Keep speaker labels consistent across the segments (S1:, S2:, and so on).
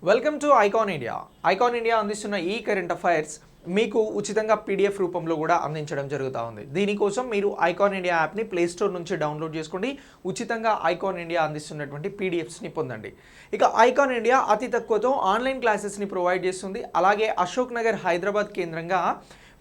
S1: Welcome to icon India. Icon India అందిస్తున్న ఈ current affairs మీకు ఉచితంగా పీడిఎఫ్ రూపంలో కూడా అందించడం జరుగుతూ ఉంది. దీనికోసం మీరు ఐకాన్ ఇండియా యాప్ని ప్లేస్టోర్ నుంచి డౌన్లోడ్ చేసుకోండి. ఉచితంగా ఐకాన్ ఇండియా అందిస్తున్నటువంటి పీడిఎఫ్స్ని పొందండి. ఇక ఐకాన్ ఇండియా అతి తక్కువతో ఆన్లైన్ క్లాసెస్ని ప్రొవైడ్ చేస్తుంది. అలాగే అశోక్ నగర్ హైదరాబాద్ కేంద్రంగా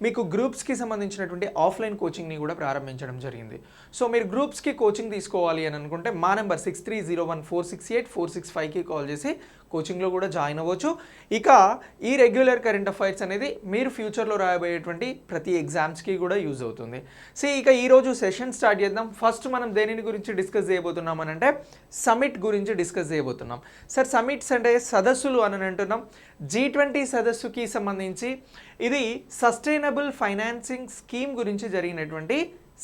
S1: మీకు గ్రూప్స్కి సంబంధించినటువంటి ఆఫ్లైన్ కోచింగ్ని కూడా ప్రారంభించడం జరిగింది. సో మీరు గ్రూప్స్కి కోచింగ్ తీసుకోవాలి అని అనుకుంటే మా నెంబర్ 6301468465కి కాల్ చేసి కోచింగ్లో కూడా జాయిన్ అవ్వచ్చు. ఇక ఈ రెగ్యులర్ కరెంట్ అఫైర్స్ అనేది మీరు ఫ్యూచర్లో రాయబోయేటువంటి ప్రతి ఎగ్జామ్స్కి కూడా యూజ్ అవుతుంది. ఇక ఈరోజు సెషన్ స్టార్ట్ చేద్దాం. ఫస్ట్ మనం దేనిని గురించి డిస్కస్ చేయబోతున్నాం అని అంటే సమిట్ గురించి డిస్కస్ చేయబోతున్నాం. సార్ సమిట్స్ అంటే సదస్సులు అని అంటున్నాం. G20 సదస్సుకి సంబంధించి ఇది సస్టైనబుల్ ఫైనాన్సింగ్ స్కీమ్ గురించి జరిగినటువంటి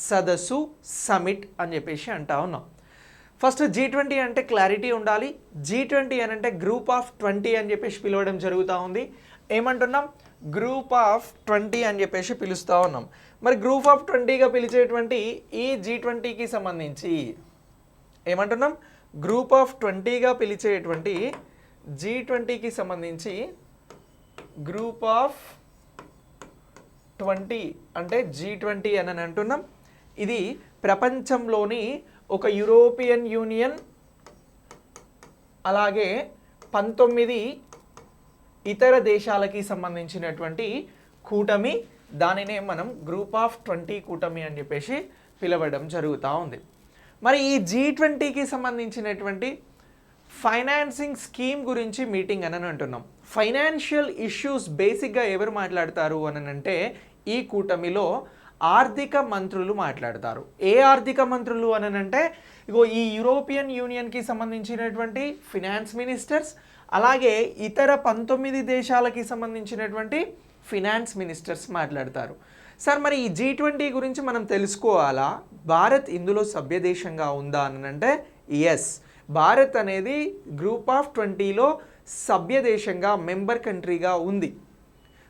S1: సదస్సు సమిట్ అని చెప్పేసి అంటా ఉన్నాం. ఫస్ట్ G20 అంటే క్లారిటీ ఉండాలి. G20 అని అంటే గ్రూప్ ఆఫ్ 20 అని చెప్పేసి పిలవడం జరుగుతూ ఉంది. ఏమంటున్నాం? గ్రూప్ ఆఫ్ 20 అని చెప్పేసి పిలుస్తూ ఉన్నాం. మరి గ్రూప్ ఆఫ్ 20గా పిలిచేటువంటి ఈ G20కి సంబంధించి ఏమంటున్నాం? గ్రూప్ ఆఫ్ 20గా పిలిచేటువంటి G20కి సంబంధించి గ్రూప్ ఆఫ్ 20 అంటే G20 అని అంటున్నాం. ఇది ప్రపంచంలోని ఒక యూరోపియన్ యూనియన్ అలాగే 19 ఇతర దేశాలకి సంబంధించినటువంటి కూటమి. దానినే మనం గ్రూప్ ఆఫ్ 20 కూటమి అని చెప్పేసి పిలవడం జరుగుతూ ఉంది. మరి ఈ G20కి సంబంధించినటువంటి ఫైనాన్సింగ్ స్కీమ్ గురించి మీటింగ్ అని అంటున్నాం. ఫైనాన్షియల్ ఇష్యూస్ బేసిక్గా ఎవరు మాట్లాడతారు అని అంటే ఈ కూటమిలో ఆర్థిక మంత్రులు మాట్లాడతారు. ఏ ఆర్థిక మంత్రులు అని అంటే ఇగో ఈ యూరోపియన్ యూనియన్కి సంబంధించినటువంటి ఫినాన్స్ మినిస్టర్స్ అలాగే ఇతర 19 దేశాలకి సంబంధించినటువంటి ఫినాన్స్ మినిస్టర్స్ మాట్లాడతారు. సార్ మరి ఈ G20 గురించి మనం తెలుసుకోవాలా? భారత్ ఇందులో సభ్య దేశంగా ఉందా అని అంటే ఎస్, భారత్ అనేది గ్రూప్ ఆఫ్ 20లో సభ్య దేశంగా మెంబర్ కంట్రీగా ఉంది.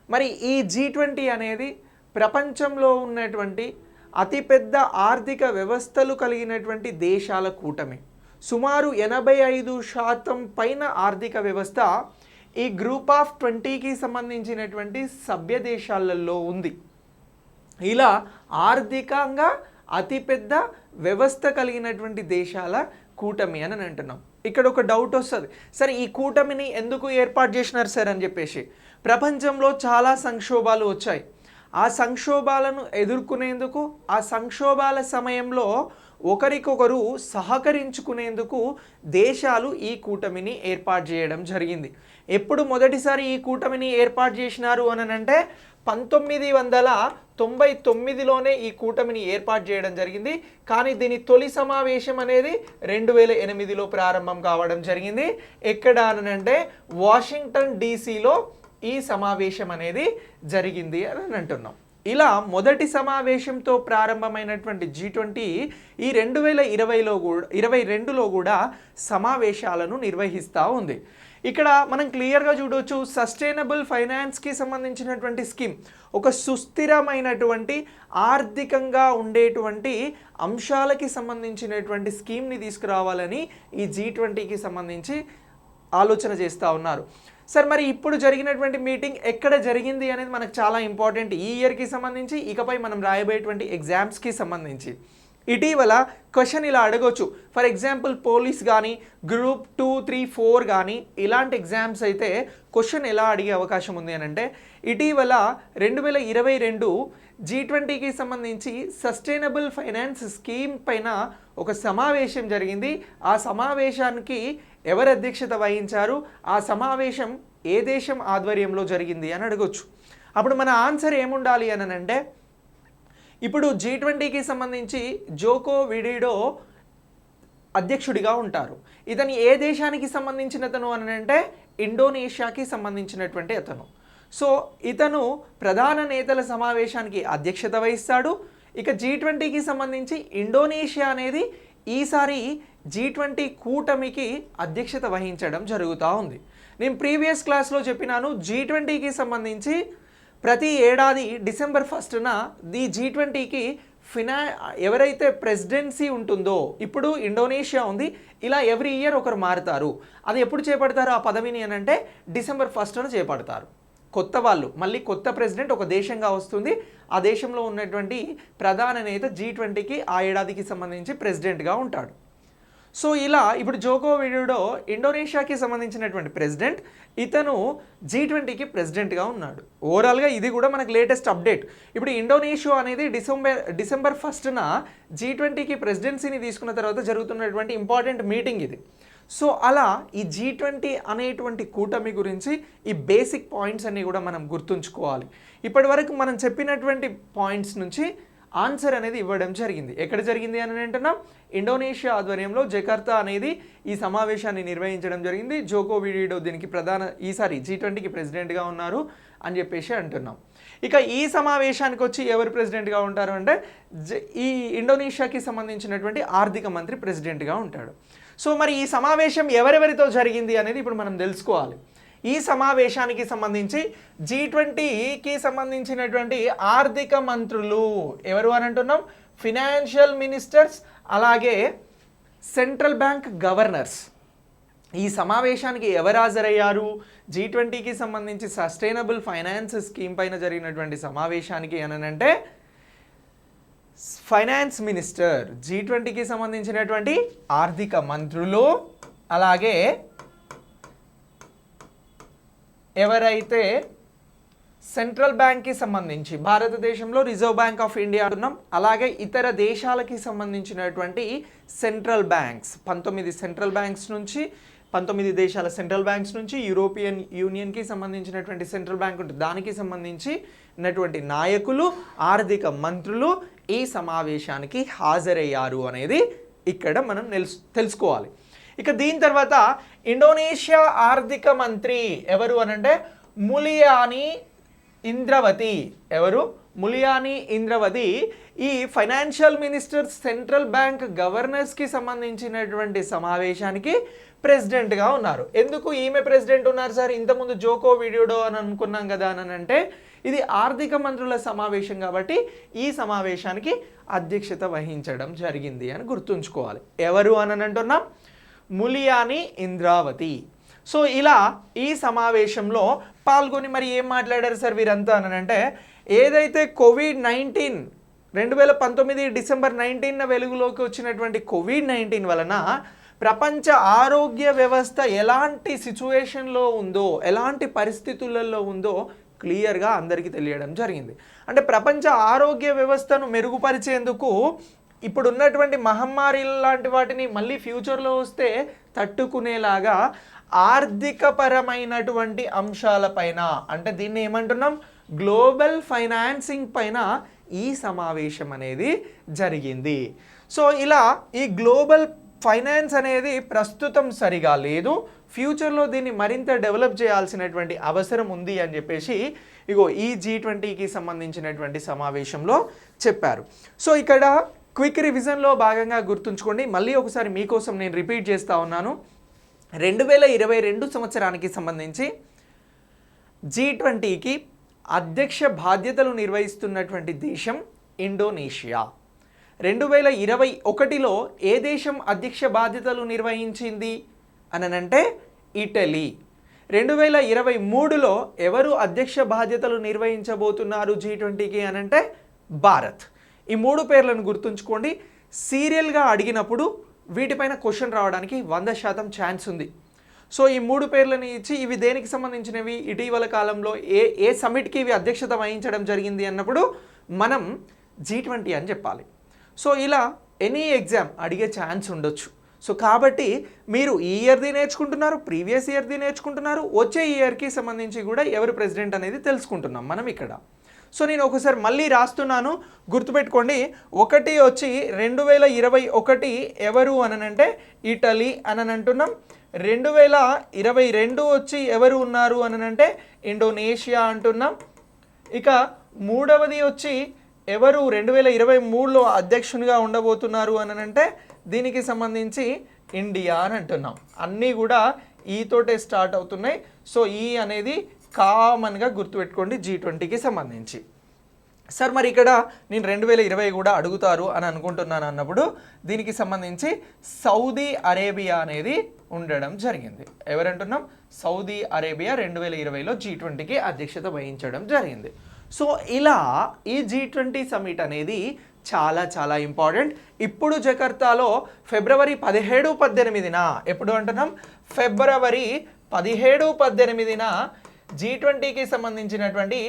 S1: మరి ఈ G20 అనేది ప్రపంచంలో ఉన్నటువంటి అతిపెద్ద ఆర్థిక వ్యవస్థలు కలిగినటువంటి దేశాల కూటమి. సుమారు 85% పైన ఆర్థిక వ్యవస్థ ఈ గ్రూప్ ఆఫ్ 20కి సంబంధించినటువంటి సభ్య దేశాలలో ఉంది. ఇలా ఆర్థికంగా అతిపెద్ద వ్యవస్థ కలిగినటువంటి దేశాల కూటమి అని అంటున్నాం. ఇక్కడ ఒక డౌట్ వస్తుంది, సరే ఈ కూటమిని ఎందుకు ఏర్పాటు చేసినారు సార్ అని చెప్పేసి. ప్రపంచంలో చాలా సంక్షోభాలు వచ్చాయి. ఆ సంక్షోభాలను ఎదుర్కొనేందుకు, ఆ సంక్షోభాల సమయంలో ఒకరికొకరు సహకరించుకునేందుకు దేశాలు ఈ కూటమిని ఏర్పాటు చేయడం జరిగింది. ఎప్పుడు మొదటిసారి ఈ కూటమిని ఏర్పాటు చేసినారు అని అంటే 1999లోనే ఈ కూటమిని ఏర్పాటు చేయడం జరిగింది. కానీ దీని తొలి సమావేశం అనేది 2008లో ప్రారంభం కావడం జరిగింది. ఎక్కడ అని అంటే వాషింగ్టన్ డీసీలో ఈ సమావేశం అనేది జరిగింది అని అంటున్నాం. ఇలా మొదటి సమావేశంతో ప్రారంభమైనటువంటి G20 ఈ 2022లో కూడా సమావేశాలను నిర్వహిస్తూ ఉంది. ఇక్కడ మనం క్లియర్గా చూడవచ్చు, సస్టైనబుల్ ఫైనాన్స్కి సంబంధించినటువంటి స్కీమ్, ఒక సుస్థిరమైనటువంటి ఆర్థికంగా ఉండేటువంటి అంశాలకి సంబంధించినటువంటి స్కీమ్ని తీసుకురావాలని ఈ G20కి సంబంధించి ఆలోచన చేస్తూ ఉన్నారు. సార్ మరి ఇప్పుడు జరిగినటువంటి మీటింగ్ ఎక్కడ జరిగింది అనేది మనకు చాలా ఇంపార్టెంట్ ఈ ఇయర్కి సంబంధించి, ఇకపై మనం రాయబోయేటువంటి ఎగ్జామ్స్కి సంబంధించి. ఇటీవల క్వశ్చన్ ఇలా అడగవచ్చు. ఫర్ ఎగ్జాంపుల్ పోలీస్ కానీ గ్రూప్ 2, 3, 4 కానీ ఇలాంటి ఎగ్జామ్స్ అయితే క్వశ్చన్ ఎలా అడిగే అవకాశం ఉంది అని అంటే ఇటీవల 2022 G20కి సంబంధించి సస్టైనబుల్ ఫైనాన్స్ స్కీమ్ పైన ఒక సమావేశం జరిగింది. ఆ సమావేశానికి ఎవరు అధ్యక్షత వహించారు, ఆ సమావేశం ఏ దేశం ఆధ్వర్యంలో జరిగింది అని అడగొచ్చు. అప్పుడు మన ఆన్సర్ ఏముండాలి అని అంటే ఇప్పుడు G20కి సంబంధించి జోకో విడోడో అధ్యక్షుడిగా ఉంటారు. ఇతను ఏ దేశానికి సంబంధించినతను అని అంటే ఇండోనేషియాకి సంబంధించినటువంటి అతను. సో ఇతను ప్రధాన నేతల సమావేశానికి అధ్యక్షత వహిస్తాడు. ఇక G20కి సంబంధించి ఇండోనేషియా అనేది ఈసారి G20 కూటమికి అధ్యక్షత వహించడం జరుగుతూ ఉంది. నేను ప్రీవియస్ క్లాస్లో చెప్పినాను, G20కి సంబంధించి ప్రతి ఏడాది డిసెంబర్ 1న ఈ G20కి ఎవరైతే ప్రెసిడెన్సీ ఉంటుందో, ఇప్పుడు ఇండోనేషియా ఉంది, ఇలా ఎవ్రీ ఇయర్ ఒకరు మారుతారు. అది ఎప్పుడు చేపడతారు ఆ పదవిని అని అంటే December 1st చేపడతారు. కొత్త వాళ్ళు, మళ్ళీ కొత్త ప్రెసిడెంట్ ఒక దేశంగా వస్తుంది. ఆ దేశంలో ఉన్నటువంటి ప్రధాన నేత G20కి ఆ ఏడాదికి సంబంధించి ప్రెసిడెంట్గా ఉంటాడు. సో ఇలా ఇప్పుడు జోకో విడోడో ఇండోనేషియాకి సంబంధించినటువంటి ప్రెసిడెంట్, ఇతను G20కి ప్రెసిడెంట్గా ఉన్నాడు. ఓవరాల్గా ఇది కూడా మనకు లేటెస్ట్ అప్డేట్. ఇప్పుడు ఇండోనేషియా అనేది డిసెంబర్ 1న G20కి ప్రెసిడెన్సీని తీసుకున్న తర్వాత జరుగుతున్నటువంటి ఇంపార్టెంట్ మీటింగ్ ఇది. సో అలా ఈ G20 అనేటువంటి కూటమి గురించి ఈ బేసిక్ పాయింట్స్ అన్నీ కూడా మనం గుర్తుంచుకోవాలి. ఇప్పటి వరకు మనం చెప్పినటువంటి పాయింట్స్ నుంచి ఆన్సర్ అనేది ఇవ్వడం జరిగింది. ఎక్కడ జరిగింది అని అంటున్నాం? ఇండోనేషియా ఆధ్వర్యంలో జకార్తా అనేది ఈ సమావేశాన్ని నిర్వహించడం జరిగింది. జోకో విడోడో దీనికి ఈసారి G20కి ప్రెసిడెంట్గా ఉన్నారు అని చెప్పేసి అంటున్నాం. ఇక ఈ సమావేశానికి వచ్చి ఎవరు ప్రెసిడెంట్గా ఉంటారు అంటే ఈ ఇండోనేషియాకి సంబంధించినటువంటి ఆర్థిక మంత్రి ప్రెసిడెంట్గా ఉంటాడు. సో మరి ఈ సమావేశం ఎవరెవరితో జరిగింది అనేది ఇప్పుడు మనం తెలుసుకోవాలి. ఈ సమావేశానికి సంబంధించి G20కి సంబంధించినటువంటి ఆర్థిక మంత్రులు ఎవరు అని అంటున్నాం? ఫినాన్షియల్ మినిస్టర్స్, అలాగే సెంట్రల్ బ్యాంక్ గవర్నర్స్. ఈ సమావేశానికి ఎవరు హాజరయ్యారు? G20కి సంబంధించి సస్టైనబుల్ ఫైనాన్స్ స్కీమ్ పైన జరిగినటువంటి సమావేశానికి అంటే ఫైనాన్స్ మినిస్టర్, G20కి సంబంధించినటువంటి ఆర్థిక మంత్రులు, అలాగే ఎవరైతే సెంట్రల్ బ్యాంక్కి సంబంధించి భారతదేశంలో రిజర్వ్ బ్యాంక్ ఆఫ్ ఇండియా అంటున్నాం, అలాగే ఇతర దేశాలకి సంబంధించినటువంటి సెంట్రల్ బ్యాంక్స్ 19 సెంట్రల్ బ్యాంక్స్ నుంచి 19 దేశాల సెంట్రల్ బ్యాంక్స్ నుంచి యూరోపియన్ యూనియన్కి సంబంధించినటువంటి సెంట్రల్ బ్యాంక్ ఉంటుంది, దానికి సంబంధించినటువంటి నాయకులు, ఆర్థిక మంత్రులు ఈ సమావేశానికి హాజరయ్యారు అనేది ఇక్కడ మనం తెలుసుకోవాలి. ఇక దీని తర్వాత ఇండోనేషియా ఆర్థిక మంత్రి ఎవరు అనంటే ములియానీ ఇంద్రవతి. ఎవరు? ములియానీ ఇంద్రవతి ఈ ఫైనాన్షియల్ మినిస్టర్, సెంట్రల్ బ్యాంక్ గవర్నర్స్కి సంబంధించినటువంటి సమావేశానికి ప్రెసిడెంట్గా ఉన్నారు. ఎందుకు ఈమె ప్రెసిడెంట్ ఉన్నారు సార్? ఇంతకుముందు జోకో విడోడో అని అనుకున్నాం కదా అని అంటే ఇది ఆర్థిక మంత్రుల సమావేశం కాబట్టి ఈ సమావేశానికి అధ్యక్షత వహించడం జరిగింది అని గుర్తుంచుకోవాలి. ఎవరు అని అంటున్నాం? ములియానీ ఇంద్రావతి. సో ఇలా ఈ సమావేశంలో పాల్గొని మరి ఏం మాట్లాడారు సార్ వీరంతా అని అంటే, ఏదైతే COVID-19 2019 December 19న వెలుగులోకి వచ్చినటువంటి COVID-19 వలన ప్రపంచ ఆరోగ్య వ్యవస్థ ఎలాంటి సిచ్యువేషన్లో ఉందో, ఎలాంటి పరిస్థితులలో ఉందో క్లియర్గా అందరికీ తెలియడం జరిగింది. అంటే ప్రపంచ ఆరోగ్య వ్యవస్థను మెరుగుపరిచేందుకు ఇప్పుడున్నటువంటి మహమ్మారి లాంటి వాటిని మళ్ళీ ఫ్యూచర్లో వస్తే తట్టుకునేలాగా ఆర్థికపరమైనటువంటి అంశాలపైన, అంటే దీన్ని ఏమంటున్నాం? గ్లోబల్ ఫైనాన్సింగ్ పైన ఈ సమావేశం అనేది జరిగింది. సో ఇలా ఈ గ్లోబల్ ఫైనాన్స్ అనేది ప్రస్తుతం సరిగా లేదు, ఫ్యూచర్లో దీన్ని మరింత డెవలప్ చేయాల్సినటువంటి అవసరం ఉంది అని చెప్పేసి ఇగో ఈ G20కి సంబంధించినటువంటి సమావేశంలో చెప్పారు. సో ఇక్కడ క్విక్ రివిజన్లో భాగంగా గుర్తుంచుకోండి, మళ్ళీ ఒకసారి మీకోసం నేను రిపీట్ చేస్తూ ఉన్నాను. 2022 సంవత్సరానికి సంబంధించి G20కి అధ్యక్ష బాధ్యతలు నిర్వహిస్తున్నటువంటి దేశం ఇండోనేషియా. 2021లో ఏ దేశం అధ్యక్ష బాధ్యతలు నిర్వహించింది అనంటే ఇటలీ. 2023లో ఎవరు అధ్యక్ష బాధ్యతలు నిర్వహించబోతున్నారు G20కి అనంటే భారత్. ఈ 3 పేర్లను గుర్తుంచుకోండి. సీరియల్గా అడిగినప్పుడు వీటిపైన క్వశ్చన్ రావడానికి 100% ఛాన్స్ ఉంది. సో ఈ 3 పేర్లను ఇచ్చి ఇవి దేనికి సంబంధించినవి, ఇటీవల కాలంలో ఏ సమిట్కి ఇవి అధ్యక్షత వహించడం జరిగింది అన్నప్పుడు మనం G20 అని చెప్పాలి. సో ఇలా ఎనీ ఎగ్జామ్ అడిగే ఛాన్స్ ఉండొచ్చు. సో కాబట్టి మీరు ఈ ఇయర్ది నేర్చుకుంటున్నారు, ప్రీవియస్ ఇయర్ది నేర్చుకుంటున్నారు, వచ్చే ఇయర్కి సంబంధించి కూడా ఎవరు ప్రెసిడెంట్ అనేది తెలుసుకుంటున్నాం మనం ఇక్కడ. సో నేను ఒకసారి మళ్ళీ రాస్తున్నాను, గుర్తుపెట్టుకోండి. 1 వచ్చి 2021 ఎవరు అనంటే ఇటలీ అని అంటున్నాం. 2022 వచ్చి ఎవరు ఉన్నారు అనంటే ఇండోనేషియా అంటున్నాం. ఇక 3వది వచ్చి ఎవరు 2023లో అధ్యక్షునిగా ఉండబోతున్నారు అనంటే దీనికి సంబంధించి ఇండియా అని అంటున్నాం. అన్నీ కూడా ఈతోటే స్టార్ట్ అవుతున్నాయి. సో ఈ అనేది కామన్గా గుర్తుపెట్టుకోండి G20కి సంబంధించి. సార్ మరి ఇక్కడ నేను 2020 కూడా అడుగుతారు అని అనుకుంటున్నాను అన్నప్పుడు దీనికి సంబంధించి సౌదీ అరేబియా అనేది ఉండడం జరిగింది. ఎవరంటున్నాం? సౌదీ అరేబియా 2020లో G20కి అధ్యక్షత వహించడం జరిగింది. సో ఇలా ఈ G20 సమిట్ అనేది చాలా చాలా ఇంపార్టెంట్. ఇప్పుడు జకర్తాలో ఫిబ్రవరి 17-18న ఎప్పుడు అంటున్నాం? ఫిబ్రవరి 17-18న G20కి సంబంధించినటువంటి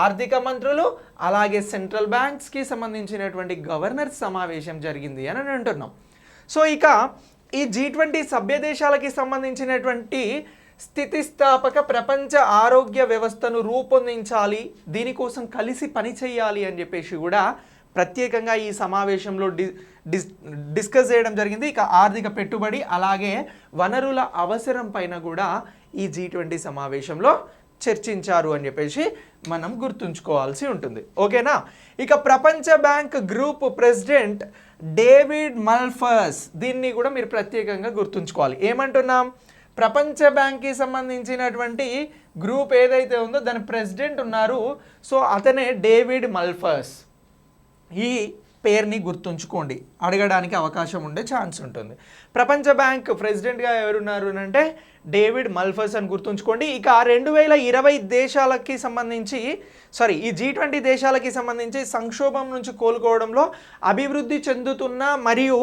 S1: ఆర్థిక మంత్రులు అలాగే సెంట్రల్ బ్యాంక్స్కి సంబంధించినటువంటి గవర్నర్ సమావేశం జరిగింది అని అంటున్నాం. సో ఇక ఈ G20 సభ్య దేశాలకి సంబంధించినటువంటి స్థితిస్థాపక ప్రపంచ ఆరోగ్య వ్యవస్థను రూపొందించాలి, దీనికోసం కలిసి పనిచేయాలి అని చెప్పేసి కూడా ప్రత్యేకంగా ఈ సమావేశంలో డిస్కస్ చేయడం జరిగింది. ఇక ఆర్థిక పెట్టుబడి అలాగే వనరుల అవసరం పైన కూడా ఈ G20 సమావేశంలో చర్చించారు అని చెప్పేసి మనం గుర్తుంచుకోవాల్సి ఉంటుంది. ఓకేనా? ఇక ప్రపంచ బ్యాంక్ గ్రూప్ ప్రెసిడెంట్ డేవిడ్ మల్ఫస్, దీన్ని కూడా మీరు ప్రత్యేకంగా గుర్తుంచుకోవాలి. ఏమంటున్నాం? ప్రపంచ బ్యాంక్కి సంబంధించినటువంటి గ్రూప్ ఏదైతే ఉందో దాని ప్రెసిడెంట్ ఉన్నారు. సో అతనే డేవిడ్ మల్ఫస్. ఈ పేరుని గుర్తుంచుకోండి, అడగడానికి అవకాశం ఉండే ఛాన్స్ ఉంటుంది. ప్రపంచ బ్యాంక్ ప్రెసిడెంట్గా ఎవరున్నారు అంటే డేవిడ్ మల్ఫస్ అని గుర్తుంచుకోండి. ఇక 2020 దేశాలకి సంబంధించి ఈ G20 దేశాలకి సంబంధించి సంక్షోభం నుంచి కోలుకోవడంలో అభివృద్ధి చెందుతున్న మరియు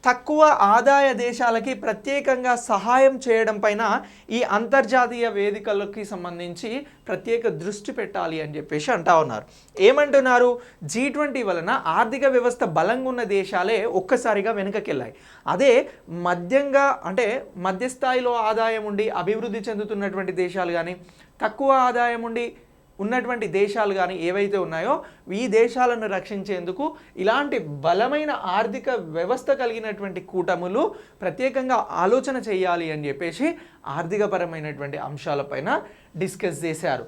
S1: తక్కువ ఆదాయ దేశాలకి ప్రత్యేకంగా సహాయం చేయడం పైన ఈ అంతర్జాతీయ వేదికలకి సంబంధించి ప్రత్యేక దృష్టి పెట్టాలి అని చెప్పేసి అంటా ఉన్నారు. ఏమంటున్నారు? G20 వలన ఆర్థిక వ్యవస్థ బలంగా ఉన్న దేశాలే ఒక్కసారిగా వెనుకకెళ్ళాయి. అదే మధ్యస్థాయిలో ఆదాయం ఉండి అభివృద్ధి చెందుతున్నటువంటి దేశాలు కానీ తక్కువ ఆదాయం ఉండి ఉన్నటువంటి దేశాలు కానీ ఏవైతే ఉన్నాయో ఈ దేశాలను రక్షించేందుకు ఇలాంటి బలమైన ఆర్థిక వ్యవస్థ కలిగినటువంటి కూటములు ప్రత్యేకంగా ఆలోచన చేయాలి అని చెప్పేసి ఆర్థికపరమైనటువంటి అంశాలపైన డిస్కస్ చేశారు.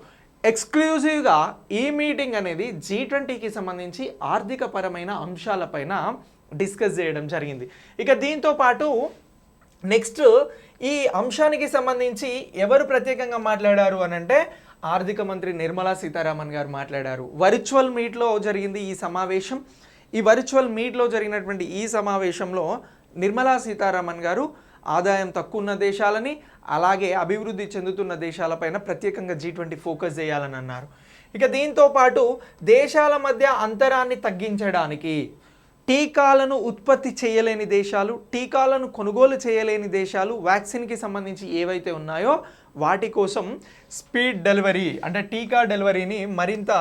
S1: ఎక్స్క్లూజివ్గా ఈ మీటింగ్ అనేది G20కి సంబంధించి ఆర్థికపరమైన అంశాలపైన డిస్కస్ చేయడం జరిగింది. ఇక దీంతో పాటు నెక్స్ట్ ఈ అంశానికి సంబంధించి ఎవరు ప్రత్యేకంగా మాట్లాడారు అని అంటే ఆర్థిక మంత్రి నిర్మలా సీతారామన్ గారు మాట్లాడారు. వర్చువల్ మీట్లో జరిగింది ఈ సమావేశం. ఈ వర్చువల్ మీట్లో జరిగినటువంటి ఈ సమావేశంలో నిర్మలా సీతారామన్ గారు ఆదాయం తక్కువ ఉన్న దేశాలని అలాగే అభివృద్ధి చెందుతున్న దేశాలపైన ప్రత్యేకంగా G20 ఫోకస్ చేయాలని అన్నారు. ఇక దీంతో పాటు దేశాల మధ్య అంతరాన్ని తగ్గించడానికి టీకాలను ఉత్పత్తి చేయలేని దేశాలు, టీకాలను కొనుగోలు చేయలేని దేశాలు, వ్యాక్సిన్కి సంబంధించి ఏవైతే ఉన్నాయో వాటి కోసం స్పీడ్ డెలివరీ అంటే టీకా డెలివరీని మరింత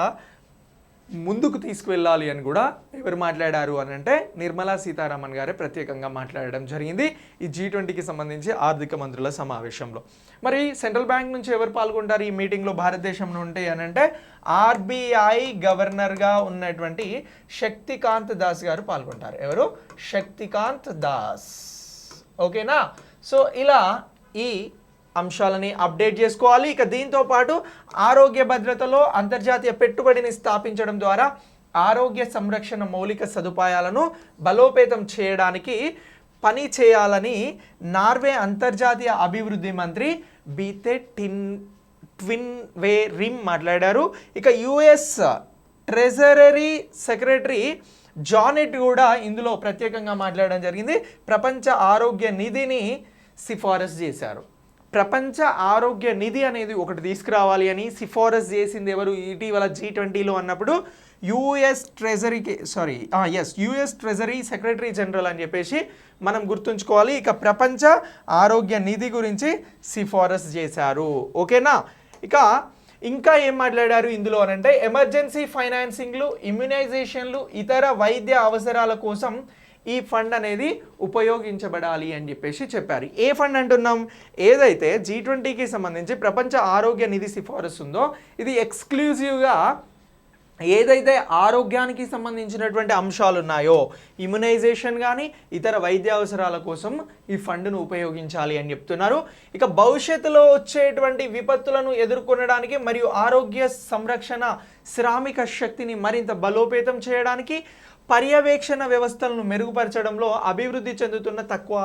S1: ముందుకు తీసుకువెళ్ళాలి అని కూడా ఎవరు మాట్లాడారు అని అంటే నిర్మలా సీతారామన్ గారే ప్రత్యేకంగా మాట్లాడడం జరిగింది ఈ G20కి సంబంధించి ఆర్థిక మంత్రుల సమావేశంలో. మరి సెంట్రల్ బ్యాంక్ నుంచి ఎవరు పాల్గొంటారు ఈ మీటింగ్లో భారతదేశం నుండి అని అంటే RBI గవర్నర్గా ఉన్నటువంటి శక్తికాంత్ దాస్ గారు పాల్గొంటారు. ఎవరు? శక్తికాంత్ దాస్. ఓకేనా? సో ఇలా ఈ అంశాలని అప్డేట్ చేసుకోవాలి. ఇక దీంతో పాటు ఆరోగ్య భద్రతలో అంతర్జాతీయ పెట్టుబడిని స్థాపించడం ద్వారా ఆరోగ్య సంరక్షణ మౌలిక సదుపాయాలను బలోపేతం చేయడానికి పని చేయాలని నార్వే అంతర్జాతీయ అభివృద్ధి మంత్రి బీతే ట్విన్వే రిమ్ మాట్లాడారు. ఇక US ట్రెజరీ సెక్రటరీ జానెట్ కూడా ఇందులో ప్రత్యేకంగా మాట్లాడడం జరిగింది. ప్రపంచ ఆరోగ్య నిధిని సిఫారసు చేశారు. ప్రపంచ ఆరోగ్య నిధి అనేది ఒకటి తీసుకురావాలి అని సిఫారసు చేసింది ఎవరు ఇటీవల G20లో అన్నప్పుడు US ట్రెజరీ సెక్రటరీ జనరల్ అని చెప్పేసి మనం గుర్తుంచుకోవాలి. ఇక ప్రపంచ ఆరోగ్య నిధి గురించి సిఫారసు చేశారు. ఓకేనా? ఇక ఇంకా ఏం మాట్లాడారు ఇందులో అనంటే ఎమర్జెన్సీ ఫైనాన్సింగ్లు, ఇమ్యునైజేషన్లు, ఇతర వైద్య అవసరాల కోసం ఈ ఫండ్ అనేది ఉపయోగించబడాలి అని చెప్పేసి చెప్పారు. ఏ ఫండ్ అంటున్నాం? ఏదైతే G20కి సంబంధించి ప్రపంచ ఆరోగ్య నిధి సిఫారసు ఉందో ఇది ఎక్స్క్లూజివ్గా ఏదైతే ఆరోగ్యానికి సంబంధించినటువంటి అంశాలు ఉన్నాయో ఇమ్యునైజేషన్ కానీ ఇతర వైద్య అవసరాల కోసం ఈ ఫండ్ను ఉపయోగించాలి అని చెప్తున్నారు. ఇక భవిష్యత్తులో వచ్చేటువంటి విపత్తులను ఎదుర్కొనడానికి మరియు ఆరోగ్య సంరక్షణ శ్రామిక శక్తిని మరింత బలోపేతం చేయడానికి పర్యవేక్షణ వ్యవస్థలను మెరుగుపరచడంలో అభివృద్ధి చెందుతున్న తక్కువ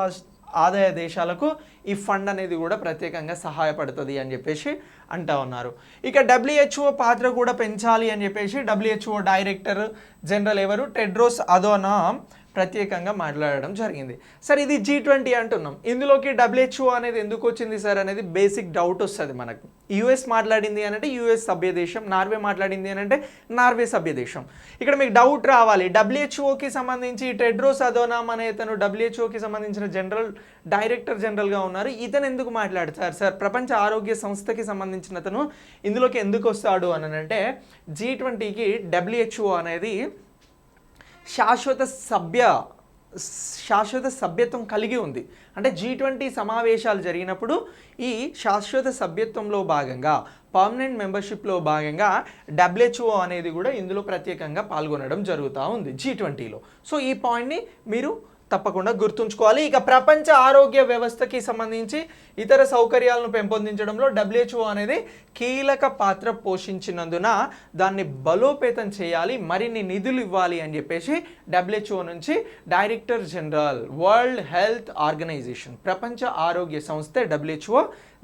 S1: ఆదాయ దేశాలకు ఈ ఫండ్ అనేది కూడా ప్రత్యేకంగా సహాయపడుతుంది అని చెప్పేసి అంటా ఉన్నారు. ఇక WHO పాత్ర కూడా పెంచాలి అని చెప్పేసి WHO డైరెక్టర్ జనరల్ ఎవరు టెడ్రోస్ అధోనామ్ ప్రత్యేకంగా మాట్లాడడం జరిగింది. సార్ ఇది G20 అంటున్నాం, ఇందులోకి WHO అనేది ఎందుకు వచ్చింది సార్ అనేది బేసిక్ డౌట్ వస్తుంది మనకు. US మాట్లాడింది అని అంటే US సభ్య దేశం, నార్వే మాట్లాడింది అని అంటే నార్వే సభ్య దేశం. ఇక్కడ మీకు డౌట్ రావాలి, WHOకి సంబంధించి టెడ్రోస్ అధోనామ్ అనే ఇతను WHOకి సంబంధించిన డైరెక్టర్ జనరల్గా ఉన్నారు, ఇతను ఎందుకు మాట్లాడతారు సార్, ప్రపంచ ఆరోగ్య సంస్థకి సంబంధించిన అతను ఇందులోకి ఎందుకు వస్తాడు అని అంటే G20కి WHO అనేది శాశ్వత సభ్యత్వం కలిగి ఉంది. అంటే G20 సమావేశాలు జరిగినప్పుడు ఈ శాశ్వత సభ్యత్వంలో భాగంగా పర్మనెంట్ మెంబర్షిప్లో భాగంగా WHO అనేది కూడా ఇందులో ప్రత్యేకంగా పాల్గొనడం జరుగుతూ ఉంది G20లో. సో ఈ పాయింట్ని మీరు తప్పకుండా గుర్తుంచుకోవాలి. ఇక ప్రపంచ ఆరోగ్య వ్యవస్థకి సంబంధించి ఇతర సౌకర్యాలను పెంపొందించడంలో WHO అనేది కీలక పాత్ర పోషించినందున దాన్ని బలోపేతం చేయాలి, మరిన్ని నిధులు ఇవ్వాలి అని చెప్పేసి WHO నుంచి director general world health organisation, ప్రపంచ ఆరోగ్య సంస్థ WHO,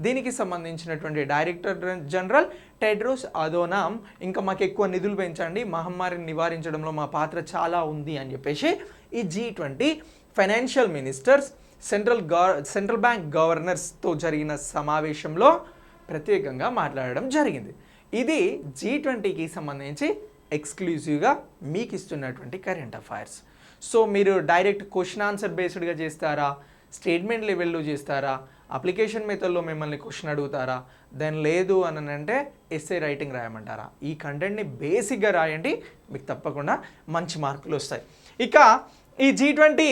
S1: దీనికి సంబంధించినటువంటి డైరెక్టర్ జనరల్ టెడ్రోస్ అధోనామ్ ఇంకా మాకు ఎక్కువ నిధులు పెంచండి, మహమ్మారిని నివారించడంలో మా పాత్ర చాలా ఉంది అని చెప్పేసి ఈ G20 financial ministers, central bank గవర్నర్స్తో జరిగిన సమావేశంలో ప్రత్యేకంగా మాట్లాడడం జరిగింది. ఇది G20కి సంబంధించి ఎక్స్క్లూజివ్గా మీకు ఇస్తున్నటువంటి కరెంట్ అఫైర్స్. సో మీరు డైరెక్ట్ క్వశ్చన్ ఆన్సర్ బేస్డ్గా చేస్తారా, స్టేట్మెంట్ లెవెల్లో చేస్తారా, అప్లికేషన్ మెథడ్లో మిమ్మల్ని క్వశ్చన్ అడుగుతారా, దెన్ లేదు అని అంటే ఎస్ఏ రైటింగ్ రాయమంటారా, ఈ కంటెంట్ని బేసిక్గా రాయండి, మీకు తప్పకుండా మంచి మార్కులు వస్తాయి. ఇక ఈ G20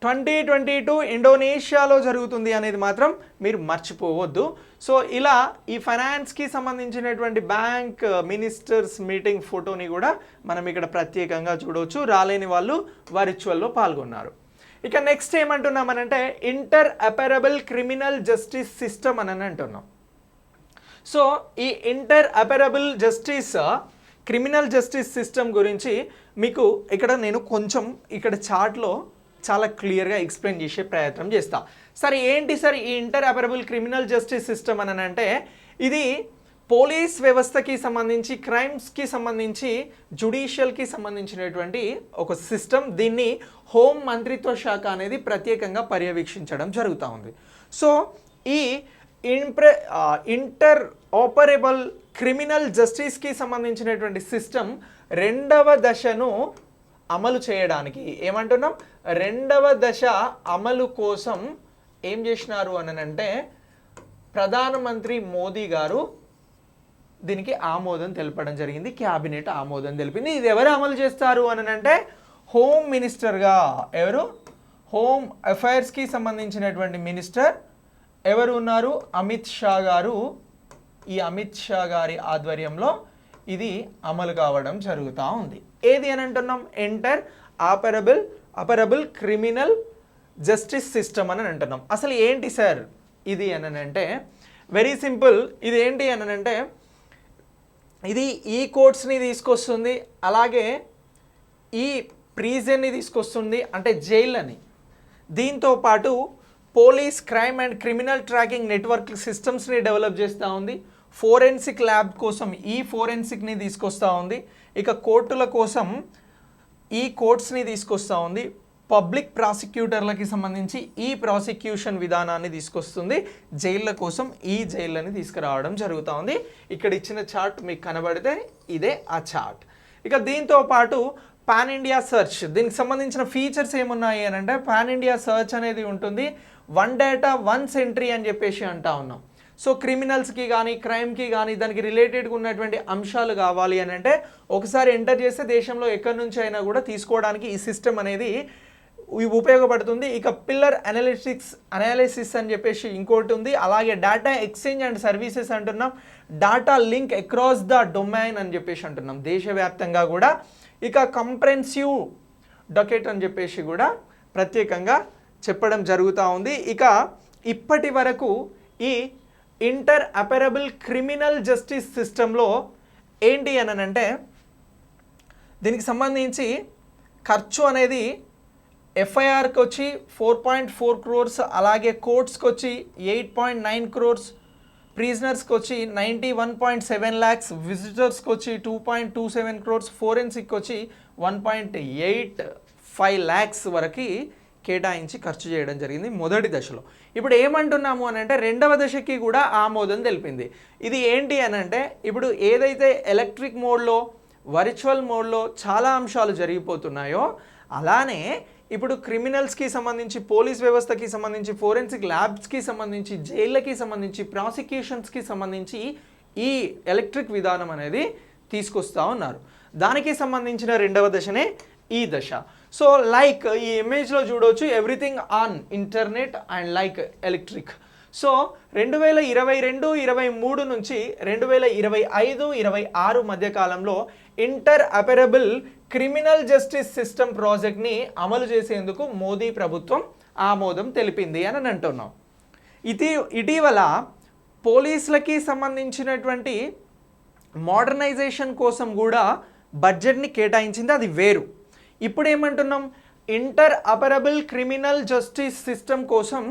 S1: 2022 ఇండోనేషియాలో జరుగుతుంది అనేది మాత్రం మీరు మర్చిపోవద్దు. సో ఇలా ఈ ఫైనాన్స్కి సంబంధించినటువంటి బ్యాంక్ మినిస్టర్స్ మీటింగ్ ఫోటోని కూడా మనం ఇక్కడ ప్రత్యేకంగా చూడవచ్చు. రాలేని వాళ్ళు వర్చువల్లో పాల్గొన్నారు. ఇక నెక్స్ట్ ఏమంటున్నామనంటే interoperable criminal justice system అని అంటున్నాం. సో ఈ interoperable criminal justice system గురించి మీకు ఇక్కడ నేను కొంచెం ఇక్కడ చార్ట్లో చాలా క్లియర్గా ఎక్స్ప్లెయిన్ చేసే ప్రయత్నం చేస్తా. సరే ఏంటి సార్ ఈ interoperable criminal justice system అని అంటే ఇది పోలీస్ వ్యవస్థకి సంబంధించి, క్రైమ్స్కి సంబంధించి, జ్యుడిషియల్కి సంబంధించినటువంటి ఒక సిస్టమ్. దీన్ని హోం మంత్రిత్వ శాఖ అనేది ప్రత్యేకంగా పర్యవేక్షించడం జరుగుతూ ఉంది. సో ఈ ఇంటర్ ఆపరబుల్ క్రిమినల్ జస్టిస్కి సంబంధించినటువంటి సిస్టమ్ రెండవ దశను అమలు చేయడానికి ఏమంటున్నాం, రెండవ దశ అమలు కోసం ఏం చేసినారు అని అంటే ప్రధానమంత్రి మోదీ గారు దీనికి ఆమోదం తెలపడం జరిగింది, క్యాబినెట్ ఆమోదం తెలిపింది. ఇది ఎవరు అమలు చేస్తారు అని అంటే హోమ్ మినిస్టర్గా, ఎవరు హోమ్ అఫైర్స్కి సంబంధించినటువంటి మినిస్టర్ ఎవరు ఉన్నారు, అమిత్ షా గారు. ఈ అమిత్ షా గారి ఆధ్వర్యంలో ఇది అమలు కావడం జరుగుతూ ఉంది. ఏది అని అంటున్నాం, inter operable criminal justice system అని అంటున్నాం. అసలు ఏంటి సార్ ఇది అని అంటే వెరీ సింపుల్. ఇది ఏంటి అని అంటే ఇది ఈ కోర్ట్స్ని తీసుకొస్తుంది, అలాగే ఈ ప్రిజన్ని తీసుకొస్తుంది, అంటే జైళ్ళని. దీంతో పాటు police crime and criminal tracking network సిస్టమ్స్ని డెవలప్ చేస్తూ ఉంది. ఫోరెన్సిక్ ల్యాబ్ కోసం ఈ ఫోరెన్సిక్ని తీసుకొస్తూ ఉంది. ఇక కోర్టుల కోసం ఈ కోర్ట్స్ని తీసుకొస్తూ ఉంది. పబ్లిక్ ప్రాసిక్యూటర్లకి సంబంధించి ఈ ప్రాసిక్యూషన్ విధానాన్ని తీసుకొస్తుంది. జైళ్ళ కోసం ఈ జైళ్ళని తీసుకురావడం జరుగుతూ ఉంది. ఇక్కడ ఇచ్చిన చార్ట్ మీకు కనబడితే ఇదే ఆ చార్ట్. ఇక దీంతో పాటు పాన్ ఇండియా సర్చ్, దీనికి సంబంధించిన ఫీచర్స్ ఏమున్నాయి అని అంటే పాన్ ఇండియా సర్చ్ అనేది ఉంటుంది. వన్ డేటా వన్స్ ఎంట్రీ అని చెప్పేసి అంటా ఉన్నాం. సో క్రిమినల్స్కి కానీ క్రైమ్కి కానీ దానికి రిలేటెడ్గా ఉన్నటువంటి అంశాలు కావాలి అని అంటే ఒకసారి ఎంటర్ చేస్తే దేశంలో ఎక్కడి నుంచి అయినా కూడా తీసుకోవడానికి ఈ సిస్టమ్ అనేది ఉపయోగపడుతుంది. ఇక పిల్లర్ అనాలిసిస్ అని చెప్పేసి ఇంకోటి ఉంది. అలాగే డేటా ఎక్స్చేంజ్ అండ్ సర్వీసెస్ అంటున్నాం. Data link across the domain అని చెప్పేసి అంటున్నాం, దేశవ్యాప్తంగా కూడా. ఇక కంప్రెన్సివ్ డొకెట్ అని చెప్పేసి కూడా ప్రత్యేకంగా చెప్పడం జరుగుతూ ఉంది. ఇక ఇప్పటి వరకు ఈ ఇంటర్ అపెరబుల్ క్రిమినల్ జస్టిస్ సిస్టంలో ఏంటి అని అంటే దీనికి సంబంధించి ఖర్చు అనేది ఎఫ్ఐఆర్కి వచ్చి 4.4 crores, అలాగే కోర్ట్స్కి వచ్చి 8.9 crores, ప్రిజనర్స్కి వచ్చి 91.7 lakhs, విజిటర్స్కి వచ్చి 2.27 crores, ఫోరెన్సిక్ వచ్చి 1.85 lakhs వరకు కేటాయించి ఖర్చు చేయడం జరిగింది మొదటి దశలో. ఇప్పుడు ఏమంటున్నాము అని అంటే రెండవ దశకి కూడా ఆమోదం తెలిపింది. ఇది ఏంటి అని అంటే ఇప్పుడు ఏదైతే ఎలక్ట్రిక్ మోడ్లో, వర్చువల్ మోడ్లో చాలా అంశాలు జరిగిపోతున్నాయో అలానే ఇప్పుడు క్రిమినల్స్కి సంబంధించి, పోలీస్ వ్యవస్థకి సంబంధించి, ఫోరెన్సిక్ ల్యాబ్స్కి సంబంధించి, జైళ్ళకి సంబంధించి, ప్రాసిక్యూషన్స్కి సంబంధించి ఈ ఎలక్ట్రిక్ విధానం అనేది తీసుకొస్తూ ఉన్నారు. దానికి సంబంధించిన రెండవ దశనే ఈ దశ. సో లైక్ ఈ ఇమేజ్లో చూడవచ్చు, everything on internet and like electric. So 2022-23 నుంచి 2025-26 మధ్య కాలంలో inter operable criminal justice system ప్రాజెక్ట్ని అమలు చేసేందుకు మోదీ ప్రభుత్వం ఆమోదం తెలిపింది అని అంటున్నాం. ఇటీవల పోలీసులకి సంబంధించినటువంటి మోడర్నైజేషన్ కోసం కూడా బడ్జెట్ని కేటాయించింది, అది వేరు. ఇప్పుడు ఏమంటున్నాం, interoperable criminal justice system కోసం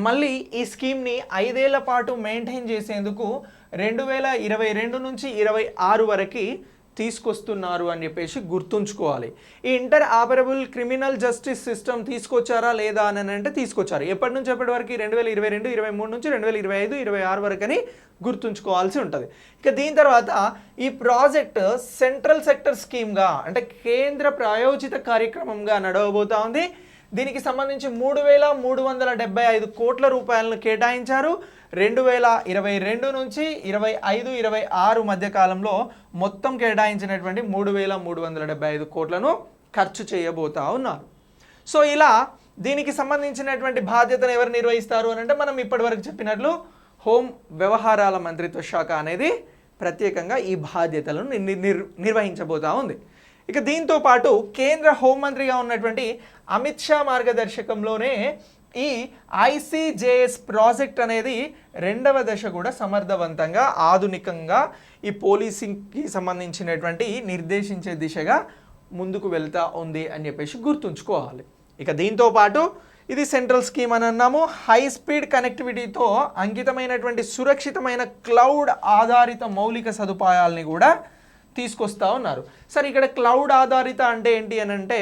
S1: మళ్ళీ ఈ స్కీమ్ని 5 ఏళ్ల పాటు మెయింటైన్ చేసేందుకు 2022 నుంచి 26 వరకు తీసుకొస్తున్నారు అని చెప్పేసి గుర్తుంచుకోవాలి. ఈ inter operable criminal justice system తీసుకొచ్చారా లేదా అని అంటే తీసుకొచ్చారు. ఎప్పటి నుంచి ఎప్పటి వరకు? 2022-23 నుంచి 2025-26 వరకు అని గుర్తుంచుకోవాల్సి ఉంటుంది. ఇక దీని తర్వాత ఈ ప్రాజెక్ట్ సెంట్రల్ సెక్టర్ స్కీమ్గా అంటే కేంద్ర ప్రాయోజిత కార్యక్రమంగా నడవబోతా ఉంది. దీనికి సంబంధించి 3,375 కోట్ల రూపాయలను కేటాయించారు. 2022 నుంచి 25-26 మధ్య కాలంలో మొత్తం కేటాయించినటువంటి 3,375 కోట్లను ఖర్చు చేయబోతా ఉన్నారు. సో ఇలా దీనికి సంబంధించినటువంటి బాధ్యతను ఎవరు నిర్వహిస్తారు అని అంటే మనం ఇప్పటివరకు చెప్పినట్లు హోం వ్యవహారాల మంత్రిత్వ శాఖ అనేది ప్రత్యేకంగా ఈ బాధ్యతలను నిర్వహించబోతా ఉంది. ఇక దీంతో పాటు కేంద్ర హోంమంత్రిగా ఉన్నటువంటి అమిత్ షా మార్గదర్శకంలోనే ఈ ICJS ప్రాజెక్ట్ అనేది రెండవ దశ కూడా సమర్థవంతంగా, ఆధునికంగా ఈ పోలీసింగ్కి సంబంధించినటువంటి నిర్దేశించే దిశగా ముందుకు వెళ్తూ ఉంది అని చెప్పేసి గుర్తుంచుకోవాలి. ఇక దీంతో పాటు ఇది సెంట్రల్ స్కీమ్ అని అన్నాము. హై స్పీడ్ కనెక్టివిటీతో అంకితమైనటువంటి సురక్షితమైన క్లౌడ్ ఆధారిత మౌలిక సదుపాయాలని కూడా తీసుకొస్తూ ఉన్నారు. సరే, ఇక్కడ క్లౌడ్ ఆధారిత అంటే ఏంటి అని అంటే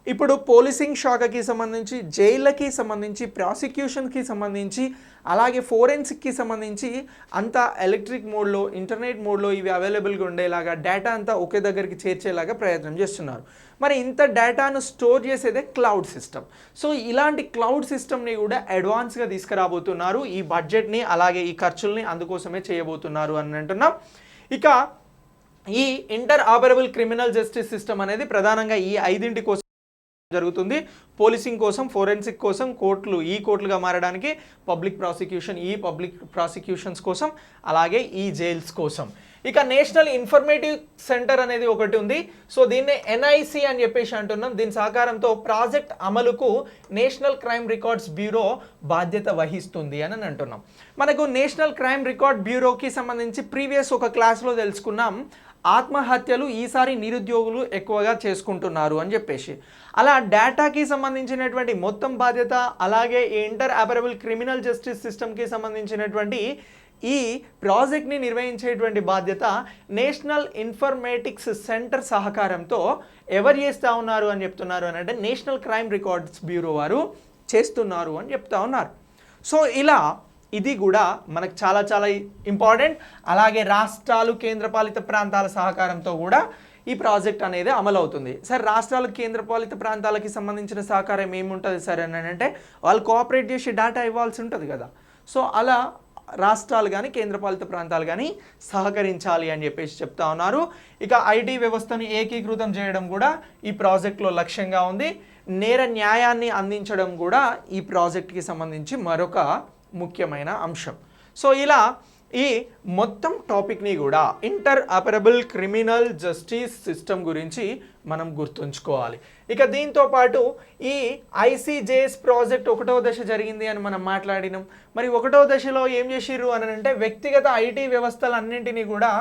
S1: ఇప్పుడు పోలీసింగ్ శాఖకి సంబంధించి, జైళ్ళకి సంబంధించి, ప్రాసిక్యూషన్కి సంబంధించి, అలాగే ఫోరెన్సిక్కి సంబంధించి అంతా ఎలక్ట్రిక్ మోడ్లో, ఇంటర్నెట్ మోడ్లో ఇవి అవైలబుల్గా ఉండేలాగా డేటా అంతా ఒకే దగ్గరికి చేర్చేలాగా ప్రయత్నం చేస్తున్నారు. మరి ఇంత డేటాను స్టోర్ చేసేదే క్లౌడ్ సిస్టమ్. సో ఇలాంటి క్లౌడ్ సిస్టమ్ని కూడా అడ్వాన్స్గా తీసుకురాబోతున్నారు. ఈ బడ్జెట్ని అలాగే ఈ ఖర్చుల్ని అందుకోసమే చేయబోతున్నారు అని అంటున్నాం. ఇక ఈ inter operable criminal justice system అనేది ప్రధానంగా ఈ 5 కోసం జరుగుతుంది. పోలీసింగ్ కోసం, ఫోరెన్సిక్ కోసం, కోర్టులుగా మారడానికి, పబ్లిక్ ప్రాసిక్యూషన్స్ కోసం, అలాగే ఈ జైల్స్ కోసం. ఇక నేషనల్ ఇన్ఫర్మేటివ్ సెంటర్ అనేది ఒకటి ఉంది. సో దీన్నే NIC అని చెప్పేసి అంటున్నాం. దీని సహకారంతో ప్రాజెక్ట్ అమలుకు నేషనల్ క్రైమ్ రికార్డ్స్ బ్యూరో బాధ్యత వహిస్తుంది అని అంటున్నాం. మనకు నేషనల్ క్రైమ్ రికార్డ్ బ్యూరోకి సంబంధించి ప్రీవియస్ ఒక క్లాస్లో తెలుసుకున్నాం, ఆత్మహత్యలు ఈసారి నిరుద్యోగులు ఎక్కువగా చేసుకుంటున్నారు అని చెప్పేసి. అలా డేటాకి సంబంధించినటువంటి మొత్తం బాధ్యత, అలాగే ఇంటర్ ఆపరబుల్ క్రిమినల్ జస్టిస్ సిస్టమ్కి సంబంధించినటువంటి ఈ ప్రాజెక్ట్ని నిర్వహించేటువంటి బాధ్యత నేషనల్ ఇన్ఫర్మేటిక్స్ సెంటర్ సహకారంతో ఎవరు చేస్తూ ఉన్నారు అని చెప్తున్నారు అని అంటే నేషనల్ క్రైమ్ రికార్డ్స్ బ్యూరో వారు చేస్తున్నారు అని చెప్తా ఉన్నారు. సో ఇలా ఇది కూడా మనకు చాలా చాలా ఇంపార్టెంట్. అలాగే రాష్ట్రాలు, కేంద్రపాలిత ప్రాంతాల సహకారంతో కూడా ఈ ప్రాజెక్ట్ అనేది అమలు అవుతుంది. సార్, రాష్ట్రాలు, కేంద్రపాలిత ప్రాంతాలకి సంబంధించిన సహకారం ఏముంటుంది సార్ అని అంటే వాళ్ళు కోఆపరేట్ చేసి డేటా ఇవ్వాల్సి ఉంటుంది కదా. సో అలా రాష్ట్రాలు కానీ, కేంద్రపాలిత ప్రాంతాలు కానీ సహకరించాలి అని చెప్పేసి చెప్తా ఉన్నారు. ఇక IT వ్యవస్థను ఏకీకృతం చేయడం కూడా ఈ ప్రాజెక్ట్లో లక్ష్యంగా ఉంది. నేర న్యాయాన్ని అందించడం కూడా ఈ ప్రాజెక్ట్కి సంబంధించి మరొక ముఖ్యమైన అంశం. సో ఇలా ఈ మొత్తం టాపిక్ని కూడా inter operable criminal justice system గురించి మనం గుర్తుంచుకోవాలి. ఇక దీంతో పాటు ఈ ICJS ప్రాజెక్ట్ 1వ దశ జరిగింది అని మనం మాట్లాడినాం. మరి 1వ దశలో ఏం చేసిర్రు అని అంటే వ్యక్తిగత IT వ్యవస్థలన్నింటినీ కూడా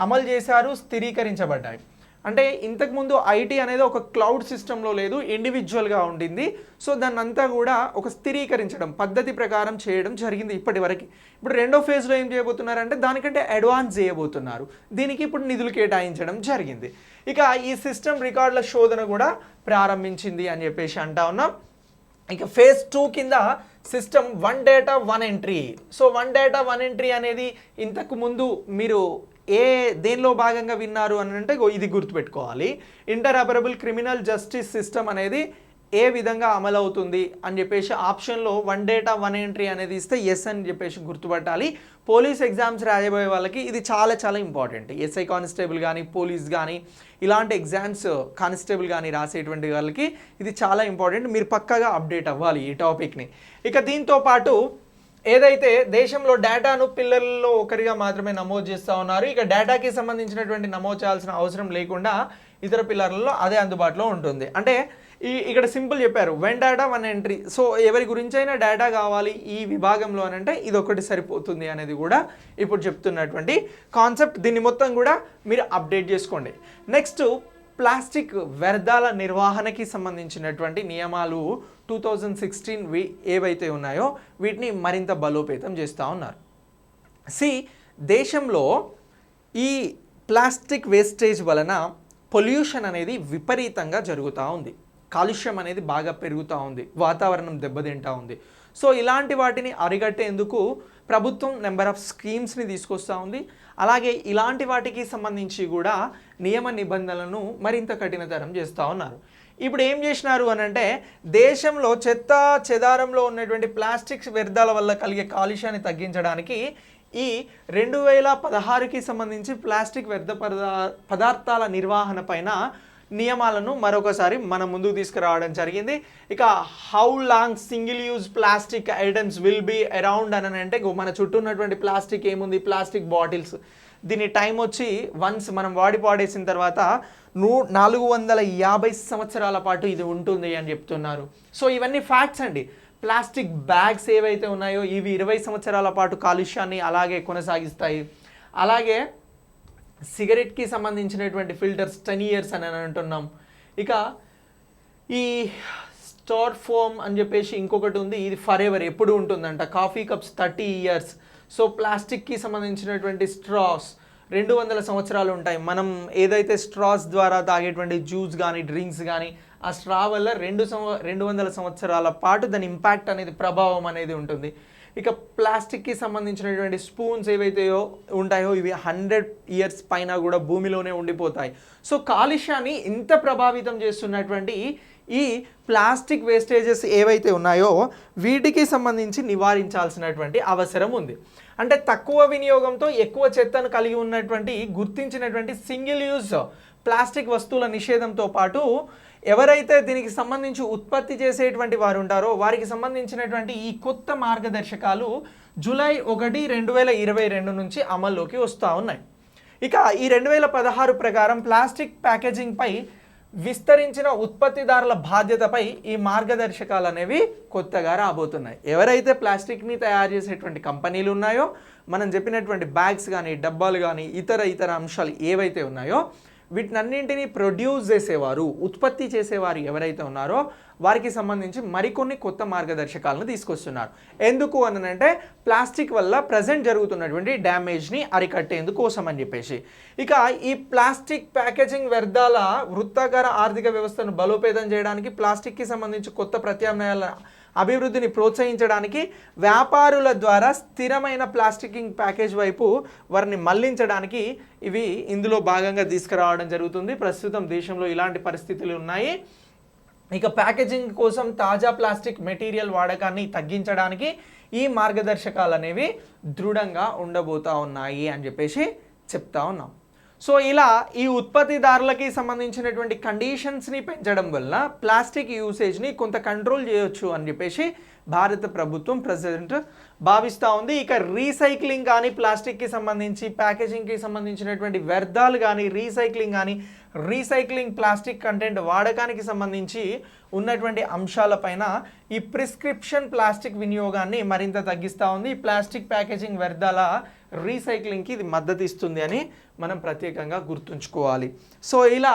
S1: అమలు చేశారు, స్థిరీకరించబడ్డాయి. అంటే ఇంతకుముందు ఐటీ అనేది ఒక క్లౌడ్ సిస్టంలో లేదు, ఇండివిజువల్గా ఉండింది. సో దాన్ని అంతా కూడా ఒక స్థిరీకరించడం పద్ధతి ప్రకారం చేయడం జరిగింది ఇప్పటి వరకు. ఇప్పుడు రెండో ఫేజ్లో ఏం చేయబోతున్నారంటే దానికంటే అడ్వాన్స్ చేయబోతున్నారు. దీనికి ఇప్పుడు నిధులు కేటాయించడం జరిగింది. ఇక ఈ సిస్టమ్ రికార్డుల శోధన కూడా ప్రారంభించింది అని చెప్పేసి అంటా ఉన్నాం. ఇక ఫేజ్ 2 కింద system 1 data 1 entry. So 1 data 1 entry అనేది ఇంతకు ముందు మీరు దేనిలో భాగంగా విన్నారు అని అంటే ఇది గుర్తుపెట్టుకోవాలి. ఇంటరాపరబుల్ క్రిమినల్ జస్టిస్ సిస్టమ్ అనేది ఏ విధంగా అమలు అవుతుంది అని చెప్పేసి ఆప్షన్లో 1 డేటా 1 ఎంట్రీ అనేది ఇస్తే ఎస్ అని చెప్పేసి గుర్తుపట్టాలి. పోలీస్ ఎగ్జామ్స్ రాయబోయే వాళ్ళకి ఇది చాలా చాలా ఇంపార్టెంట్. ఎస్ఐ కానిస్టేబుల్ కానీ పోలీస్ కానీ ఇలాంటి ఎగ్జామ్స్ కానిస్టేబుల్ కానీ రాసేటువంటి వాళ్ళకి ఇది చాలా ఇంపార్టెంట్. మీరు పక్కాగా అప్డేట్ అవ్వాలి ఈ టాపిక్ని. ఇక దీంతో పాటు ఏదైతే దేశంలో డేటాను పిల్లల్లో ఒకరిగా మాత్రమే నమోదు చేస్తూ ఉన్నారు. ఇక డేటాకి సంబంధించినటువంటి నమోదు చేయాల్సిన అవసరం లేకుండా ఇతర పిల్లర్లలో అదే అందుబాటులో ఉంటుంది. అంటే ఇక్కడ సింపుల్ చెప్పారు 1 డేటా 1 ఎంట్రీ. సో ఎవరి గురించి అయినా డేటా కావాలి ఈ విభాగంలో అని అంటే ఇది ఒకటి సరిపోతుంది అనేది కూడా ఇప్పుడు చెప్తున్నటువంటి కాన్సెప్ట్. దీన్ని మొత్తం కూడా మీరు అప్డేట్ చేసుకోండి. నెక్స్ట్ ప్లాస్టిక్ వ్యర్థాల నిర్వహణకి సంబంధించినటువంటి నియమాలు 2016 ఏవైతే ఉన్నాయో వీటిని మరింత బలోపేతం చేస్తూ ఉన్నారు. దేశంలో ఈ ప్లాస్టిక్ వేస్టేజ్ వలన పొల్యూషన్ అనేది విపరీతంగా జరుగుతూ ఉంది. కాలుష్యం అనేది బాగా పెరుగుతూ ఉంది, వాతావరణం దెబ్బతింటూ ఉంది. సో ఇలాంటి వాటిని అరికట్టేందుకు ప్రభుత్వం నెంబర్ ఆఫ్ స్కీమ్స్ని తీసుకొస్తూ ఉంది. అలాగే ఇలాంటి వాటికి సంబంధించి కూడా నియమ నిబంధనలను మరింత కఠినతరం చేస్తూ ఉన్నారు. ఇప్పుడు ఏం చేసినారు అని అంటే దేశంలో చెత్త చెదారంలో ఉన్నటువంటి ప్లాస్టిక్ వ్యర్థాల వల్ల కలిగే కాలుష్యాన్ని తగ్గించడానికి ఈ 2016కి సంబంధించి ప్లాస్టిక్ వ్యర్థ పదార్థాల నిర్వహణ పైన నియమాలను మరొకసారి మన ముందుకు తీసుకురావడం జరిగింది. ఇక how long single use plastic items will be around అని అంటే మన చుట్టూ ఉన్నటువంటి ప్లాస్టిక్ ఏముంది, ప్లాస్టిక్ బాటిల్స్, దీని టైం వచ్చి వన్స్ మనం వాడి పాడేసిన తర్వాత 450 సంవత్సరాల పాటు ఇది ఉంటుంది అని చెప్తున్నారు. సో ఇవన్నీ ఫ్యాక్ట్స్ అండి. ప్లాస్టిక్ బ్యాగ్స్ ఏవైతే ఉన్నాయో ఇవి 20 సంవత్సరాల పాటు కాలుష్యాన్ని అలాగే కొనసాగిస్తాయి. అలాగే సిగరెట్కి సంబంధించినటువంటి ఫిల్టర్స్ 10 ఇయర్స్ అని అంటున్నాం. ఇక ఈ స్టార్ ఫోమ్ అని చెప్పేసి ఇంకొకటి ఉంది, ఇది ఫర్ ఎవర్ ఎప్పుడు ఉంటుందంట. Coffee cups 30 years. సో ప్లాస్టిక్కి సంబంధించినటువంటి స్ట్రాస్ 200 సంవత్సరాలు ఉంటాయి. మనం ఏదైతే స్ట్రాస్ ద్వారా తాగేటువంటి జ్యూస్ కానీ డ్రింక్స్ కానీ ఆ స్ట్రా వల్ల 200 సంవత్సరాల పాటు దాని ఇంపాక్ట్ అనేది ప్రభావం అనేది ఉంటుంది. ఇక ప్లాస్టిక్కి సంబంధించినటువంటి స్పూన్స్ ఏవైతే ఉంటాయో ఇవి 100 ఇయర్స్ పైన కూడా భూమిలోనే ఉండిపోతాయి. సో కాలుష్యాన్ని ఇంత ప్రభావితం చేస్తున్నటువంటి ఈ ప్లాస్టిక్ వేస్టేజెస్ ఏవైతే ఉన్నాయో వీటికి సంబంధించి నివారించాల్సినటువంటి అవసరం ఉంది. అంటే తక్కువ వినియోగంతో ఎక్కువ చెత్తను కలిగి ఉన్నటువంటి గుర్తించినటువంటి సింగిల్ యూజ్ ప్లాస్టిక్ వస్తువుల నిషేధంతో పాటు ఎవరైతే దీనికి సంబంధించి ఉత్పత్తి చేసేటువంటి వారు ఉంటారో వారికి సంబంధించినటువంటి ఈ కొత్త మార్గదర్శకాలు జూలై 1, 2022 నుంచి అమల్లోకి వస్తూ ఉన్నాయి. ఇక ఈ 2016 ప్రకారం ప్లాస్టిక్ ప్యాకేజింగ్పై విస్తరించిన ఉత్పత్తిదారుల బాధ్యతపై ఈ మార్గదర్శకాలు అనేవి కొత్తగా రాబోతున్నాయి. ఎవరైతే ప్లాస్టిక్ని తయారు చేసేటువంటి కంపెనీలు ఉన్నాయో మనం చెప్పినటువంటి బ్యాగ్స్ కానీ డబ్బాలు కానీ ఇతర అంశాలు ఏవైతే ఉన్నాయో వీటినన్నింటినీ ప్రొడ్యూస్ చేసేవారు ఉత్పత్తి చేసేవారు ఎవరైతే ఉన్నారో వారికి సంబంధించి మరికొన్ని కొత్త మార్గదర్శకాలను తీసుకొస్తున్నారు. ఎందుకు అనంటే ప్లాస్టిక్ వల్ల ప్రజెంట్ జరుగుతున్నటువంటి డ్యామేజ్ని అరికట్టేందుకోసం అని చెప్పేసి. ఇక ఈ ప్లాస్టిక్ ప్యాకేజింగ్ వ్యర్థాల వృత్తాకార ఆర్థిక వ్యవస్థను బలోపేతం చేయడానికి ప్లాస్టిక్కి సంబంధించి కొత్త ప్రత్యామ్నాయాల అభివృద్ధిని ప్రోత్సహించడానికి వ్యాపారుల ద్వారా స్థిరమైన ప్లాస్టికింగ్ ప్యాకేజ్ వైపు వారిని మళ్లించడానికి ఇవి ఇందులో భాగంగా తీసుకురావడం జరుగుతుంది. ప్రస్తుతం దేశంలో ఇలాంటి పరిస్థితులు ఉన్నాయి. ఇక ప్యాకేజింగ్ కోసం తాజా ప్లాస్టిక్ మెటీరియల్ వాడకాన్ని తగ్గించడానికి ఈ మార్గదర్శకాలు అనేవి దృఢంగా ఉండబోతా ఉన్నాయి అని చెప్పేసి చెప్తా ఉన్నాం. సో ఇలా ఈ ఉత్పత్తిదారులకి సంబంధించినటువంటి కండిషన్స్ని పెంచడం వల్ల ప్లాస్టిక్ యూసేజ్ని కొంత కంట్రోల్ చేయొచ్చు అని చెప్పేసి భారత ప్రభుత్వం ప్రెసిడెంట్ భావిస్తూ ఉంది. ఇక రీసైక్లింగ్ కానీ ప్లాస్టిక్కి సంబంధించి ప్యాకేజింగ్కి సంబంధించినటువంటి వ్యర్థాలు కానీ రీసైక్లింగ్ ప్లాస్టిక్ కంటెంట్ వాడకానికి సంబంధించి ఉన్నటువంటి అంశాలపైన ఈ ప్రిస్క్రిప్షన్ ప్లాస్టిక్ వినియోగాన్ని మరింత తగ్గిస్తూ ఉంది. ప్లాస్టిక్ ప్యాకేజింగ్ వ్యర్థాల రీసైక్లింగ్కి ఇది మద్దతు ఇస్తుంది అని మనం ప్రత్యేకంగా గుర్తుంచుకోవాలి. సో ఇలా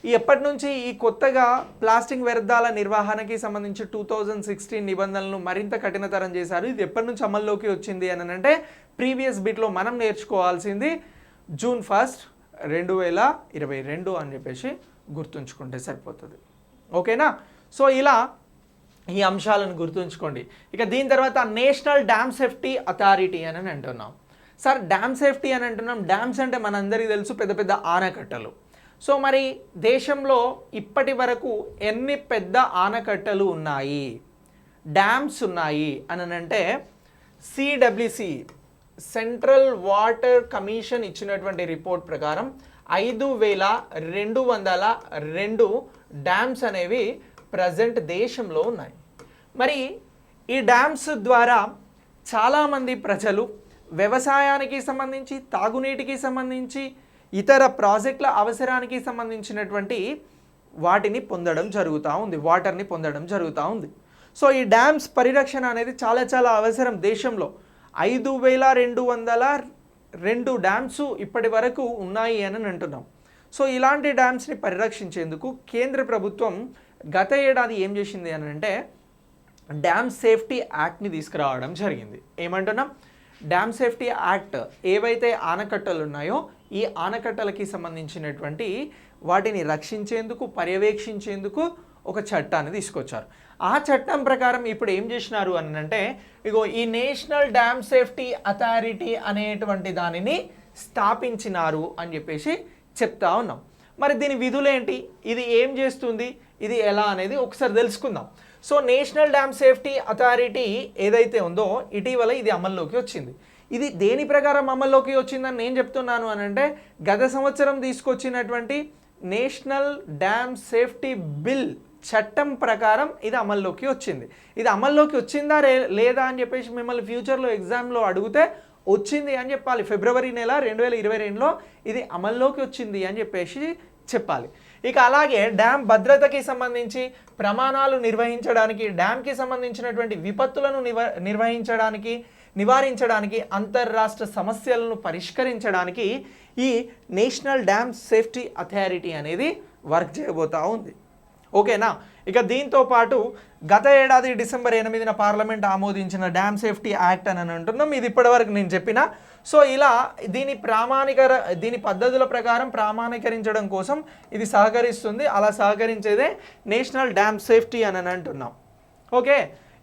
S1: ఎప్పటి నుంచి ఈ కొత్తగా ప్లాస్టిక్ వ్యర్థాల నిర్వహణకి సంబంధించి 2016 నిబంధనలను మరింత కఠినతరం చేశారు. ఇది ఎప్పటి నుంచి అమల్లోకి వచ్చింది అని అంటే ప్రీవియస్ బిట్లో మనం నేర్చుకోవాల్సింది June 1, 2022 అని చెప్పేసి గుర్తుంచుకుంటే సరిపోతుంది. ఓకేనా? సో ఇలా ఈ అంశాలను గుర్తుంచుకోండి. ఇక దీని తర్వాత నేషనల్ డ్యామ్ సేఫ్టీ అథారిటీ అని అంటున్నాం. సార్ డ్యామ్ సేఫ్టీ అని అంటున్నాం. డ్యామ్స్ అంటే మనందరికీ తెలుసు పెద్ద పెద్ద ఆనకట్టలు. సో మరి దేశంలో ఇప్పటి వరకు ఎన్ని పెద్ద ఆనకట్టలు ఉన్నాయి, డ్యామ్స్ ఉన్నాయి అని అంటే CWC సెంట్రల్ వాటర్ కమిషన్ ఇచ్చినటువంటి రిపోర్ట్ ప్రకారం 5202 డ్యామ్స్ అనేవి ప్రజెంట్ దేశంలో ఉన్నాయి. మరి ఈ డ్యామ్స్ ద్వారా చాలామంది ప్రజలు వ్యవసాయానికి సంబంధించి, తాగునీటికి సంబంధించి, ఇతర ప్రాజెక్టుల అవసరానికి సంబంధించినటువంటి వాటిని పొందడం జరుగుతూ ఉంది, వాటర్ని పొందడం జరుగుతూ ఉంది. సో ఈ డ్యామ్స్ పరిరక్షణ అనేది చాలా చాలా అవసరం దేశంలో. 5202 డ్యామ్స్ ఇప్పటి వరకు ఉన్నాయి అని అంటున్నాం. సో ఇలాంటి డ్యామ్స్ని పరిరక్షించేందుకు కేంద్ర ప్రభుత్వం గత ఏడాది ఏం చేసింది అని అంటే డ్యామ్ సేఫ్టీ యాక్ట్ని తీసుకురావడం జరిగింది. ఏమంటున్నాం? డ్యామ్ సేఫ్టీ యాక్ట్ ఏవైతే ఆనకట్టలు ఉన్నాయో ఈ ఆనకట్టలకి సంబంధించినటువంటి వాటిని రక్షించేందుకు, పర్యవేక్షించేందుకు ఒక చట్టాన్ని తీసుకొచ్చారు. ఆ చట్టం ప్రకారం ఇప్పుడు ఏం చేసినారు అని అంటే ఇగో ఈ నేషనల్ డ్యామ్ సేఫ్టీ అథారిటీ అనేటువంటి దానిని స్థాపించినారు అని చెప్పేసి చెప్తా ఉన్నాం. మరి దీని విధులేంటి, ఇది ఏం చేస్తుంది, ఇది ఎలా అనేది ఒకసారి తెలుసుకుందాం. So national dam safety authority ఏదైతే ఉందో ఇటీవల ఇది అమల్లోకి వచ్చింది. ఇది దేని ప్రకారం అమల్లోకి వచ్చిందని నేను చెప్తున్నాను అని అంటే గత సంవత్సరం తీసుకొచ్చినటువంటి నేషనల్ డ్యామ్ సేఫ్టీ బిల్ చట్టం ప్రకారం ఇది అమల్లోకి వచ్చింది. ఇది అమల్లోకి వచ్చిందా లేదా అని చెప్పేసి మిమ్మల్ని ఫ్యూచర్లో ఎగ్జామ్లో అడిగితే వచ్చింది అని చెప్పాలి. ఫిబ్రవరి నెల 2022లో ఇది అమల్లోకి వచ్చింది అని చెప్పేసి చెప్పాలి. ఇక అలాగే డ్యామ్ భద్రతకి సంబంధించి ప్రమాణాలు నిర్వహించడానికి, డ్యామ్కి సంబంధించినటువంటి విపత్తులను నివారించడానికి, అంతర్రాష్ట్ర సమస్యలను పరిష్కరించడానికి ఈ నేషనల్ డ్యామ్ సేఫ్టీ అథారిటీ అనేది వర్క్ చేయబోతూ ఉంది. ఓకేనా? ఇక దీంతో పాటు గత ఏడాది డిసెంబర్ 8న పార్లమెంట్ ఆమోదించిన డ్యామ్ సేఫ్టీ యాక్ట్ అని అంటున్నాం. ఇది ఇప్పటివరకు నేను చెప్పిన. సో ఇలా దీని పద్ధతుల ప్రకారం ప్రామాణీకరించడం కోసం ఇది సహకరిస్తుంది. అలా సహకరించేదే నేషనల్ డ్యామ్ సేఫ్టీ అని అంటున్నాం. ఓకే,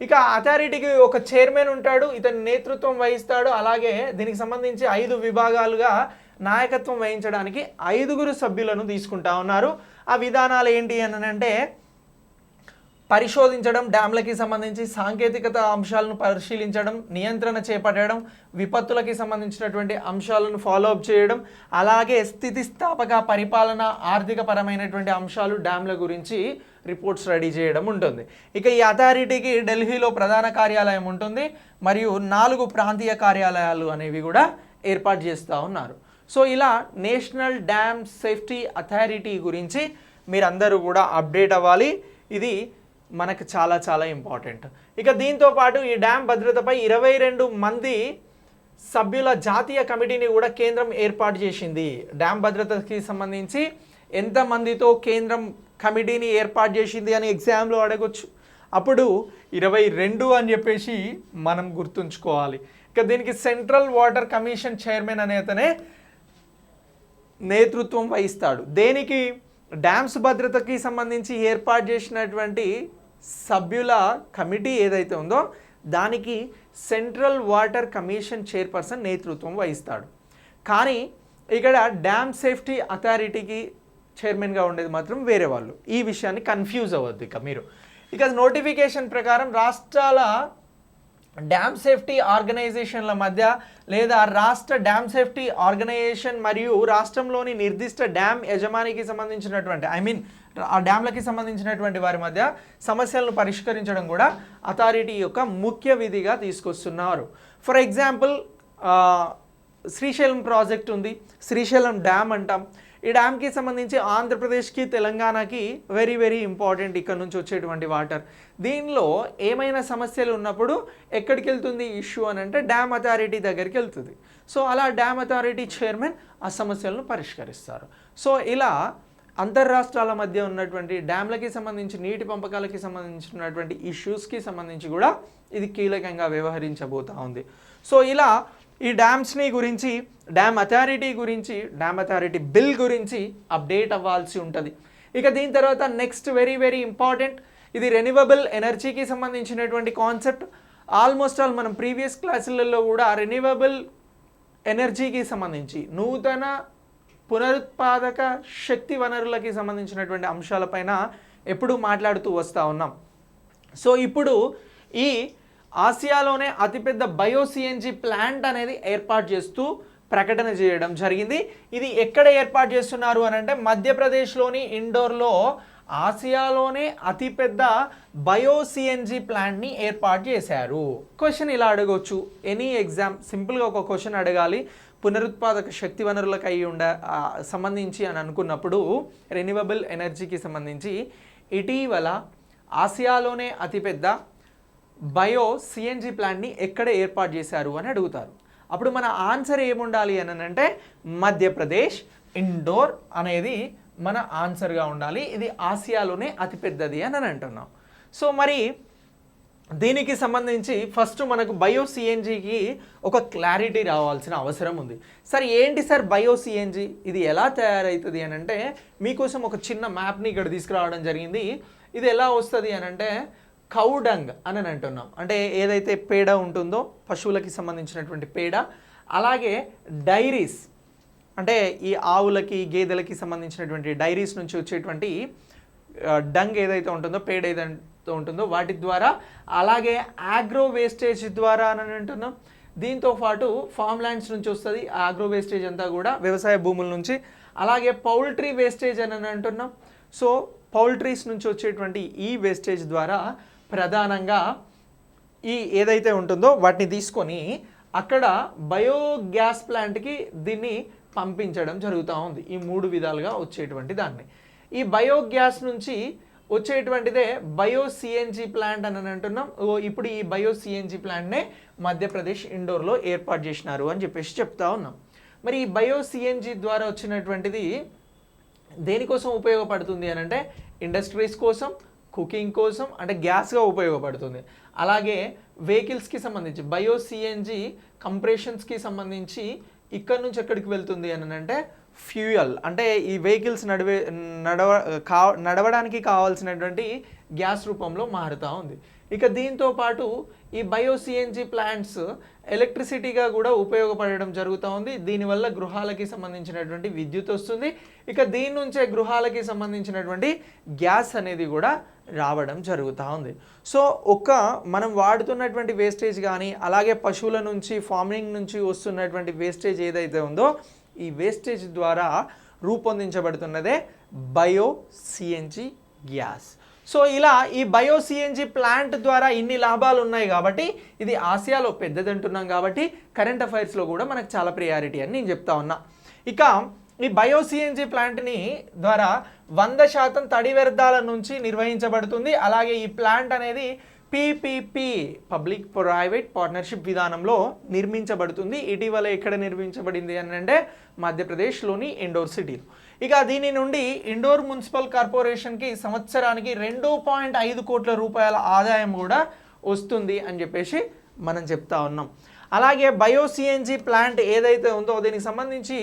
S1: ఇక అథారిటీకి ఒక చైర్మన్ ఉంటాడు, ఇతని నేతృత్వం వహిస్తాడు. అలాగే దీనికి సంబంధించి 5 విభాగాలుగా నాయకత్వం వహించడానికి 5 సభ్యులను తీసుకుంటా ఉన్నారు. ఆ విధానాలు ఏంటి అని అంటే పరిశోధించడం, డ్యామ్లకి సంబంధించి సాంకేతికత అంశాలను పరిశీలించడం, నియంత్రణ చేపట్టడం, విపత్తులకి సంబంధించినటువంటి అంశాలను ఫాలోఅప్ చేయడం, అలాగే స్థితిస్థాపక పరిపాలన, ఆర్థికపరమైనటువంటి అంశాలు డ్యామ్ల గురించి రిపోర్ట్స్ రెడీ చేయడం ఉంటుంది. ఇక ఈ అథారిటీకి ఢిల్లీలో ప్రధాన కార్యాలయం ఉంటుంది మరియు 4 ప్రాంతీయ కార్యాలయాలు అనేవి కూడా ఏర్పాటు చేస్తూ ఉన్నారు. సో ఇలా నేషనల్ డ్యామ్ సేఫ్టీ అథారిటీ గురించి మీరందరూ కూడా అప్డేట్ అవ్వాలి. ఇది మనకు చాలా చాలా ఇంపార్టెంట్. ఇక దీంతో పాటు ఈ డ్యామ్ భద్రతపై 22 మంది సభ్యుల జాతీయ కమిటీని కూడా కేంద్రం ఏర్పాటు చేసింది. డ్యామ్ భద్రతకి సంబంధించి ఎంతమందితో కేంద్రం కమిటీని ఏర్పాటు చేసింది అని ఎగ్జామ్లో అడగొచ్చు. అప్పుడు 22 అని చెప్పేసి మనం గుర్తుంచుకోవాలి. ఇక దీనికి సెంట్రల్ వాటర్ కమిషన్ చైర్మన్ అనే అతనే నేతృత్వం వహిస్తాడు. దేనికి? డ్యామ్స్ భద్రతకి సంబంధించి ఏర్పాటు చేసినటువంటి సభ్యుల కమిటీ ఏదైతే ఉందో దానికి సెంట్రల్ వాటర్ కమిషన్ చైర్పర్సన్ నేతృత్వం వహిస్తాడు. కానీ ఇక్కడ డ్యామ్ సేఫ్టీ అథారిటీకి చైర్మన్గా ఉండేది మాత్రం వేరే వాళ్ళు. ఈ విషయాన్ని కన్ఫ్యూజ్ అవ్వద్దు మీరు. ఇక నోటిఫికేషన్ ప్రకారం రాష్ట్రాల డ్యామ్ సేఫ్టీ ఆర్గనైజేషన్ల మధ్య లేదా రాష్ట్ర డ్యామ్ సేఫ్టీ ఆర్గనైజేషన్ మరియు రాష్ట్రంలోని నిర్దిష్ట డ్యామ్ యజమానికి సంబంధించినటువంటి ఆ డ్యామ్లకి సంబంధించినటువంటి వారి మధ్య సమస్యలను పరిష్కరించడం కూడా అథారిటీ యొక్క ముఖ్య విధిగా తీసుకొస్తున్నారు. ఫర్ ఎగ్జాంపుల్ శ్రీశైలం ప్రాజెక్ట్ ఉంది, శ్రీశైలం డ్యామ్ అంటాం. ఈ డ్యామ్కి సంబంధించి ఆంధ్రప్రదేశ్కి తెలంగాణకి వెరీ వెరీ ఇంపార్టెంట్ ఇక్కడ నుంచి వచ్చేటువంటి వాటర్. దీనిలో ఏమైనా సమస్యలు ఉన్నప్పుడు ఎక్కడికి వెళ్తుంది ఇష్యూ అని అంటే డ్యామ్ అథారిటీ దగ్గరికి వెళ్తుంది. సో అలా డ్యామ్ అథారిటీ చైర్మన్ ఆ సమస్యలను పరిష్కరిస్తారు. సో ఇలా అంతర్రాష్ట్రాల మధ్య ఉన్నటువంటి డ్యామ్లకి సంబంధించి నీటి పంపకాలకి సంబంధించినటువంటి ఇష్యూస్కి సంబంధించి కూడా ఇది కీలకంగా వ్యవహరించబోతూ ఉంది. సో ఇలా ఈ డ్యామ్స్ని గురించి, డ్యామ్ అథారిటీ గురించి, డ్యామ్ అథారిటీ బిల్ గురించి అప్డేట్ అవ్వాల్సి ఉంటుంది. ఇక దీని తర్వాత నెక్స్ట్ వెరీ వెరీ ఇంపార్టెంట్, ఇది రెన్యూవబుల్ ఎనర్జీకి సంబంధించినటువంటి కాన్సెప్ట్. ఆల్మోస్ట్ ఆల్ మనం ప్రీవియస్ క్లాసులలో కూడా రెన్యూవబుల్ ఎనర్జీకి సంబంధించి నూతన పునరుత్పాదక శక్తి వనరులకి సంబంధించినటువంటి అంశాలపైన ఎప్పుడూ మాట్లాడుతూ వస్తూ ఉన్నాం. సో ఇప్పుడు ఈ ఆసియాలోనే అతిపెద్ద బయో-సిఎన్జి ప్లాంట్ అనేది ఏర్పాటు చేస్తూ ప్రకటన చేయడం జరిగింది. ఇది ఎక్కడ ఏర్పాటు చేస్తున్నారు అని అంటే మధ్యప్రదేశ్లోని ఇండోర్లో ఆసియాలోనే అతిపెద్ద బయో-సిఎన్జి ప్లాంట్ని ఏర్పాటు చేశారు. క్వశ్చన్ ఇలా అడగవచ్చు, ఎనీ ఎగ్జామ్ సింపుల్గా ఒక క్వశ్చన్ అడగాలి, పునరుత్పాదక శక్తి వనరులకు సంబంధించి అని అనుకున్నప్పుడు రెన్యూవబుల్ ఎనర్జీకి సంబంధించి ఇటీవల ఆసియాలోనే అతిపెద్ద బయో-సిఎన్జి ప్లాంట్ని ఎక్కడ ఏర్పాటు చేశారు అని అడుగుతారు. అప్పుడు మన ఆన్సర్ ఏముండాలి అని అంటే మధ్యప్రదేశ్, ఇండోర్ అనేది మన ఆన్సర్గా ఉండాలి. ఇది ఆసియాలోనే అతిపెద్దది అని అంటున్నాం. సో మరి దీనికి సంబంధించి ఫస్ట్ మనకు బయో-సిఎన్జికి ఒక క్లారిటీ రావాల్సిన అవసరం ఉంది. సార్ ఏంటి సార్ బయో-సిఎన్జి, ఇది ఎలా తయారవుతుంది అని అంటే మీకోసం ఒక చిన్న మ్యాప్ని ఇక్కడ తీసుకురావడం జరిగింది. ఇది ఎలా వస్తుంది అని అంటే కౌడంగ్ అని అంటున్నాం, అంటే ఏదైతే పేడ ఉంటుందో పశువులకి సంబంధించినటువంటి పేడ, అలాగే డైరీస్ అంటే ఈ ఆవులకి గేదెలకి సంబంధించినటువంటి డైరీస్ నుంచి వచ్చేటువంటి డంగ్ ఏదైతే ఉంటుందో, పేడ ఏదైతే ఉంటుందో వాటి ద్వారా, అలాగే ఆగ్రో వేస్టేజ్ ద్వారా అని అంటున్నాం. దీంతో పాటు ఫామ్ ల్యాండ్స్ నుంచి వస్తుంది ఆగ్రో వేస్టేజ్ అంతా కూడా, వ్యవసాయ భూముల నుంచి. అలాగే పౌల్ట్రీ వేస్టేజ్ అని అంటున్నాం. సో పౌల్ట్రీస్ నుంచి వచ్చేటువంటి ఈ వేస్టేజ్ ద్వారా ప్రధానంగా ఈ ఏదైతే ఉంటుందో వాటిని తీసుకొని అక్కడ బయోగ్యాస్ ప్లాంట్కి దీన్ని పంపించడం జరుగుతూ ఉంది. ఈ 3 విధాలుగా వచ్చేటువంటి దాన్ని, ఈ బయోగ్యాస్ నుంచి వచ్చేటువంటిదే బయో-సిఎన్జి ప్లాంట్ అని అంటున్నాం. ఇప్పుడు ఈ బయో-సిఎన్జి ప్లాంట్నే మధ్యప్రదేశ్ ఇండోర్లో ఏర్పాటు చేసినారు అని చెప్పేసి చెప్తా ఉన్నాం. మరి ఈ బయో-సిఎన్జి ద్వారా వచ్చినటువంటిది దేనికోసం ఉపయోగపడుతుంది అని అంటే ఇండస్ట్రీస్ కోసం, కుకింగ్ కోసం, అంటే గ్యాస్గా ఉపయోగపడుతుంది. అలాగే వెహికల్స్కి సంబంధించి బయో-సిఎన్జి కంప్రెషన్స్కి సంబంధించి ఇక్కడ నుంచి ఎక్కడికి వెళ్తుంది అని అంటే ఫ్యూయల్, అంటే ఈ వెహికల్స్ నడవడానికి కావాల్సినటువంటి గ్యాస్ రూపంలో మారుతూ ఉంది. ఇక దీంతో పాటు ఈ బయో-సిఎన్జి ప్లాంట్స్ ఎలక్ట్రిసిటీగా కూడా ఉపయోగపడడం జరుగుతూ ఉంది. దీనివల్ల గృహాలకి సంబంధించినటువంటి విద్యుత్ వస్తుంది. ఇక దీని నుంచే గృహాలకి సంబంధించినటువంటి గ్యాస్ అనేది కూడా రావడం జరుగుతూ ఉంది. సో మనం వాడుతున్నటువంటి వేస్టేజ్ కానీ, అలాగే పశువుల నుంచి, ఫార్మింగ్ నుంచి వస్తున్నటువంటి వేస్టేజ్ ఏదైతే ఉందో ఈ వేస్టేజ్ ద్వారా రూపొందించబడుతున్నదే బయో-సిఎన్జి గ్యాస్. సో ఇలా ఈ బయో-సిఎన్జి ప్లాంట్ ద్వారా ఇన్ని లాభాలు ఉన్నాయి కాబట్టి ఇది ఆసియాలో పెద్దది అంటున్నాం కాబట్టి కరెంట్ అఫైర్స్లో కూడా మనకు చాలా ప్రియారిటీ అని నేను చెప్తా ఉన్నా. ఇక ఈ బయో-సిఎన్జి ప్లాంట్ని ద్వారా 100% తడి వ్యర్థాల నుంచి నిర్వహించబడుతుంది. అలాగే ఈ ప్లాంట్ అనేది PPP పబ్లిక్ ప్రైవేట్ పార్ట్నర్షిప్ విధానంలో నిర్మించబడుతుంది. ఇటీవల ఎక్కడ నిర్మించబడింది అని అంటే మధ్యప్రదేశ్లోని ఇండోర్ సిటీలో. ఇక దీని నుండి ఇండోర్ మున్సిపల్ కార్పొరేషన్కి సంవత్సరానికి 2.5 కోట్ల రూపాయల ఆదాయం కూడా వస్తుంది అని చెప్పేసి మనం చెప్తా ఉన్నాం. అలాగే బయో-సిఎన్జి ప్లాంట్ ఏదైతే ఉందో దీనికి సంబంధించి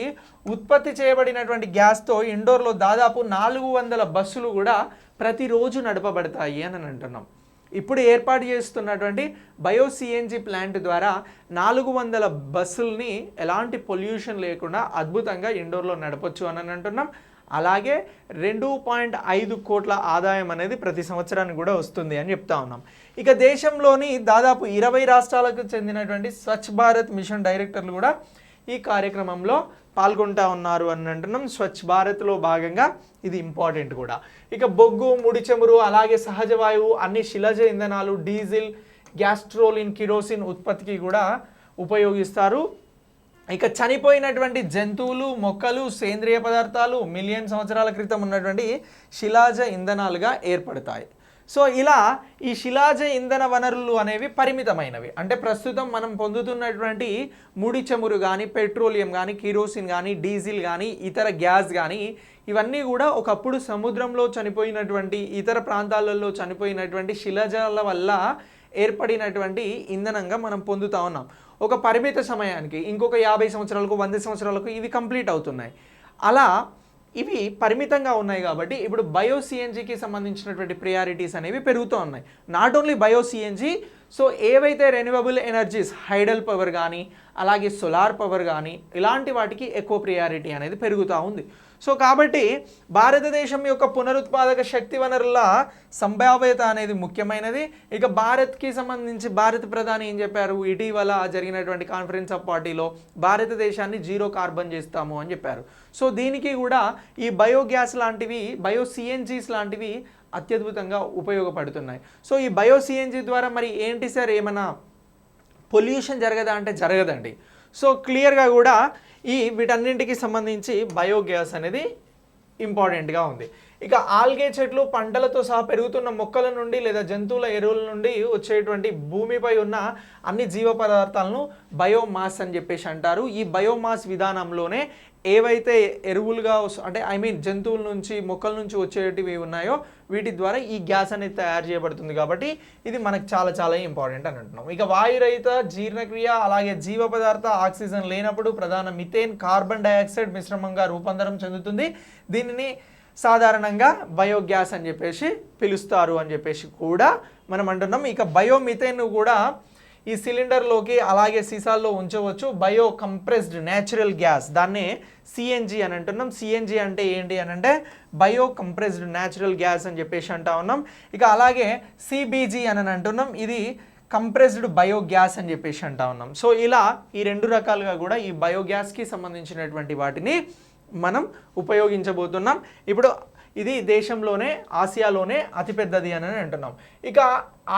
S1: ఉత్పత్తి చేయబడినటువంటి గ్యాస్తో ఇండోర్లో దాదాపు 400 బస్సులు కూడా ప్రతిరోజు నడపబడతాయి అని అంటున్నాం. ఇప్పుడు ఏర్పాటు చేస్తున్నటువంటి బయో-సిఎన్జి ప్లాంట్ ద్వారా 400 బస్సుల్ని ఎలాంటి పొల్యూషన్ లేకుండా అద్భుతంగా ఇండోర్లో నడపొచ్చు అని అంటున్నాం. అలాగే 2.5 కోట్ల ఆదాయం అనేది ప్రతి సంవత్సరానికి కూడా వస్తుంది అని చెప్తా ఉన్నాం. ఇక దేశంలోని దాదాపు 20 రాష్ట్రాలకు చెందినటువంటి స్వచ్ఛ భారత్ మిషన్ డైరెక్టర్లు కూడా ఈ కార్యక్రమంలో పాల్గొంటా ఉన్నారు అని అంటున్నాం. స్వచ్ఛ భారత్లో భాగంగా ఇది ఇంపార్టెంట్ కూడా. ఇక బొగ్గు, ముడి చమురు, అలాగే సహజ వాయువు, అన్ని శిలజ ఇంధనాలు, డీజిల్, గ్యాస్ట్రోలిన్, కిరోసిన్ ఉత్పత్తికి కూడా ఉపయోగిస్తారు. ఇక చనిపోయినటువంటి జంతువులు, మొక్కలు, సేంద్రియ పదార్థాలు మిలియన్ సంవత్సరాల క్రితం ఉన్నటువంటి శిలాజ ఇంధనాలుగా ఏర్పడతాయి. సో ఇలా ఈ శిలాజ ఇంధన వనరులు అనేవి పరిమితమైనవి. అంటే ప్రస్తుతం మనం పొందుతున్నటువంటి ముడి చమురు కానీ, పెట్రోలియం కానీ, కిరోసిన్ కానీ, డీజిల్ కానీ, ఇతర గ్యాస్ కానీ ఇవన్నీ కూడా ఒకప్పుడు సముద్రంలో చనిపోయినటువంటి, ఇతర ప్రాంతాలలో చనిపోయినటువంటి శిలాజాల వల్ల ఏర్పడినటువంటి ఇంధనంగా మనం పొందుతా ఉన్నాం. ఒక పరిమిత సమయానికి ఇంకొక 50 సంవత్సరాలకు 100 సంవత్సరాలకు ఇవి కంప్లీట్ అవుతున్నాయి. అలా ఇవి పరిమితంగా ఉన్నాయి కాబట్టి ఇప్పుడు బయో సిఎన్జికి సంబంధించినటువంటి ప్రియారిటీస్ అనేవి పెరుగుతూ ఉన్నాయి. Not only bio CNG, so ఏవైతే రెన్యూవబుల్ ఎనర్జీస్, హైడల్ పవర్ కానీ, అలాగే సోలార్ పవర్ కానీ ఇలాంటి వాటికి ఎక్కువ ప్రియారిటీ అనేది పెరుగుతూ ఉంది. సో కాబట్టి భారతదేశం యొక్క పునరుత్పాదక శక్తి వనరుల సంభావ్యత అనేది ముఖ్యమైనది. ఇక భారత్కి సంబంధించి భారత ప్రధాని ఏం చెప్పారు, ఇటీవల జరిగినటువంటి కాన్ఫరెన్స్ ఆఫ్ పార్టీలో భారతదేశాన్ని జీరో కార్బన్ చేస్తాము అని చెప్పారు. సో దీనికి కూడా ఈ బయోగ్యాస్ లాంటివి, బయో సిఎన్జీస్ లాంటివి అత్యద్భుతంగా ఉపయోగపడుతున్నాయి. సో ఈ బయో సిఎన్జీ ద్వారా మరి ఏంటి సార్, ఏమైనా పొల్యూషన్ జరగదా అంటే జరగదండి. సో క్లియర్గా కూడా వీటన్నింటికి సంబంధించి బయోగ్యాస్ అనేది ఇంపార్టెంట్గా ఉంది. ఇక ఆల్గే చెట్లు, పంటలతో సహా పెరుగుతున్న మొక్కల నుండి లేదా జంతువుల ఎరువుల నుండి వచ్చేటువంటి భూమిపై ఉన్న అన్ని జీవ పదార్థాలను బయోమాస్ అని చెప్పేసి అంటారు. ఈ బయోమాస్ విధానంలోనే ఏవైతే ఎరువులుగా అంటే జంతువుల నుంచి, మొక్కల నుంచి వచ్చేటివి ఉన్నాయో వీటి ద్వారా ఈ గ్యాస్ అనేది తయారు చేయబడుతుంది. కాబట్టి ఇది మనకు చాలా చాలా ఇంపార్టెంట్ అని అంటున్నాం. ఇక వాయురహిత జీర్ణక్రియ, అలాగే జీవ పదార్థ ఆక్సిజన్ లేనప్పుడు ప్రధాన మిథేన్, కార్బన్ డైఆక్సైడ్ మిశ్రమంగా రూపాంతరం చెందుతుంది. దీనిని సాధారణంగా బయోగ్యాస్ అని చెప్పేసి పిలుస్తారు అని చెప్పేసి కూడా మనం అంటున్నాం. ఇక బయోమిథేన్ కూడా ఈ సిలిండర్లోకి అలాగే సీసాల్లో ఉంచవచ్చు. బయో కంప్రెస్డ్ న్యాచురల్ గ్యాస్, దాన్నే సిఎన్జి అని అంటున్నాం. సిఎన్జి అంటే ఏంటి అని అంటే బయో కంప్రెస్డ్ న్యాచురల్ గ్యాస్ అని చెప్పేసి అంటా ఉన్నాం. ఇక అలాగే సిబిజి అని అంటున్నాం, ఇది కంప్రెస్డ్ బయోగ్యాస్ అని చెప్పేసి అంటా ఉన్నాం. సో ఇలా ఈ రెండు రకాలుగా కూడా ఈ బయోగ్యాస్కి సంబంధించినటువంటి వాటిని మనం ఉపయోగించబోతున్నాం. ఇప్పుడు ఇది దేశంలోనే, ఆసియాలోనే అతిపెద్దది అని అంటున్నాం. ఇక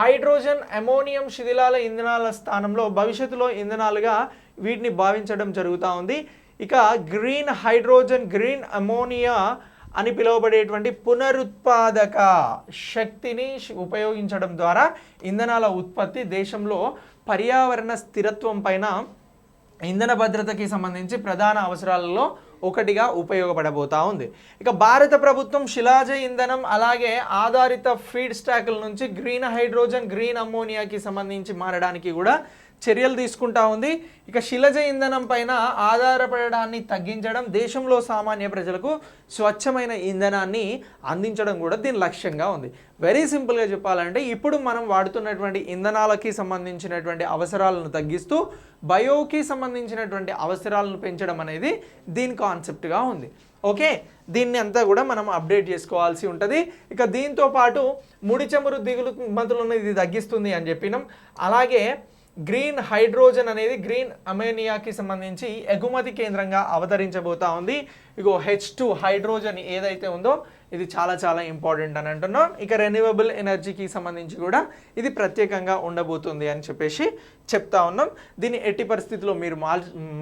S1: హైడ్రోజన్, అమోనియం శిథిలాల ఇంధనాల స్థానంలో భవిష్యత్తులో ఇంధనాలుగా వీటిని భావించడం జరుగుతూ ఉంది. ఇక గ్రీన్ హైడ్రోజన్, గ్రీన్ అమోనియా అని పిలువబడేటువంటి పునరుత్పాదక శక్తిని ఉపయోగించడం ద్వారా ఇంధనాల ఉత్పత్తి దేశంలో పర్యావరణ స్థిరత్వం పైన, ఇంధన భద్రతకి సంబంధించి ప్రధాన అవసరాలలో ఒకటిగా ఉపయోగపడబోతా ఉంది. ఇక భారత ప్రభుత్వం శిలాజ ఇంధనం అలాగే ఆధారిత ఫీడ్ స్టాక్ల నుంచి గ్రీన్ హైడ్రోజన్, గ్రీన్ అమ్మోనియాకి సంబంధించి మారడానికి కూడా చర్యలు తీసుకుంటా ఉంది. ఇక శిలాజ ఇంధనం పైన ఆధారపడడాన్ని తగ్గించడం, దేశంలో సామాన్య ప్రజలకు స్వచ్ఛమైన ఇంధనాన్ని అందించడం కూడా దీని లక్ష్యంగా ఉంది. వెరీ సింపుల్గా చెప్పాలంటే ఇప్పుడు మనం వాడుతున్నటువంటి ఇంధనాలకి సంబంధించినటువంటి అవసరాలను తగ్గిస్తూ బయోకి సంబంధించినటువంటి అవసరాలను పెంచడం అనేది దీని కాన్సెప్ట్గా ఉంది. ఓకే, దీన్ని అంతా కూడా మనం అప్డేట్ చేసుకోవాల్సి ఉంటుంది. ఇక దీంతో పాటు ముడి చమురు దిగుమతులను ఇది తగ్గిస్తుంది అని చెప్పినాం. అలాగే గ్రీన్ హైడ్రోజన్ అనేది గ్రీన్ అమోనియాకి సంబంధించి ఎగుమతి కేంద్రంగా అవతరించబోతా ఉంది. ఇగో H2 హైడ్రోజన్ ఏదైతే ఉందో ఇది చాలా చాలా ఇంపార్టెంట్ అని అంటున్నాం. ఇక రెన్యూవబుల్ ఎనర్జీకి సంబంధించి కూడా ఇది ప్రత్యేకంగా ఉండబోతుంది అని చెప్పేసి చెప్తా ఉన్నాం. దీన్ని ఎట్టి పరిస్థితుల్లో మీరు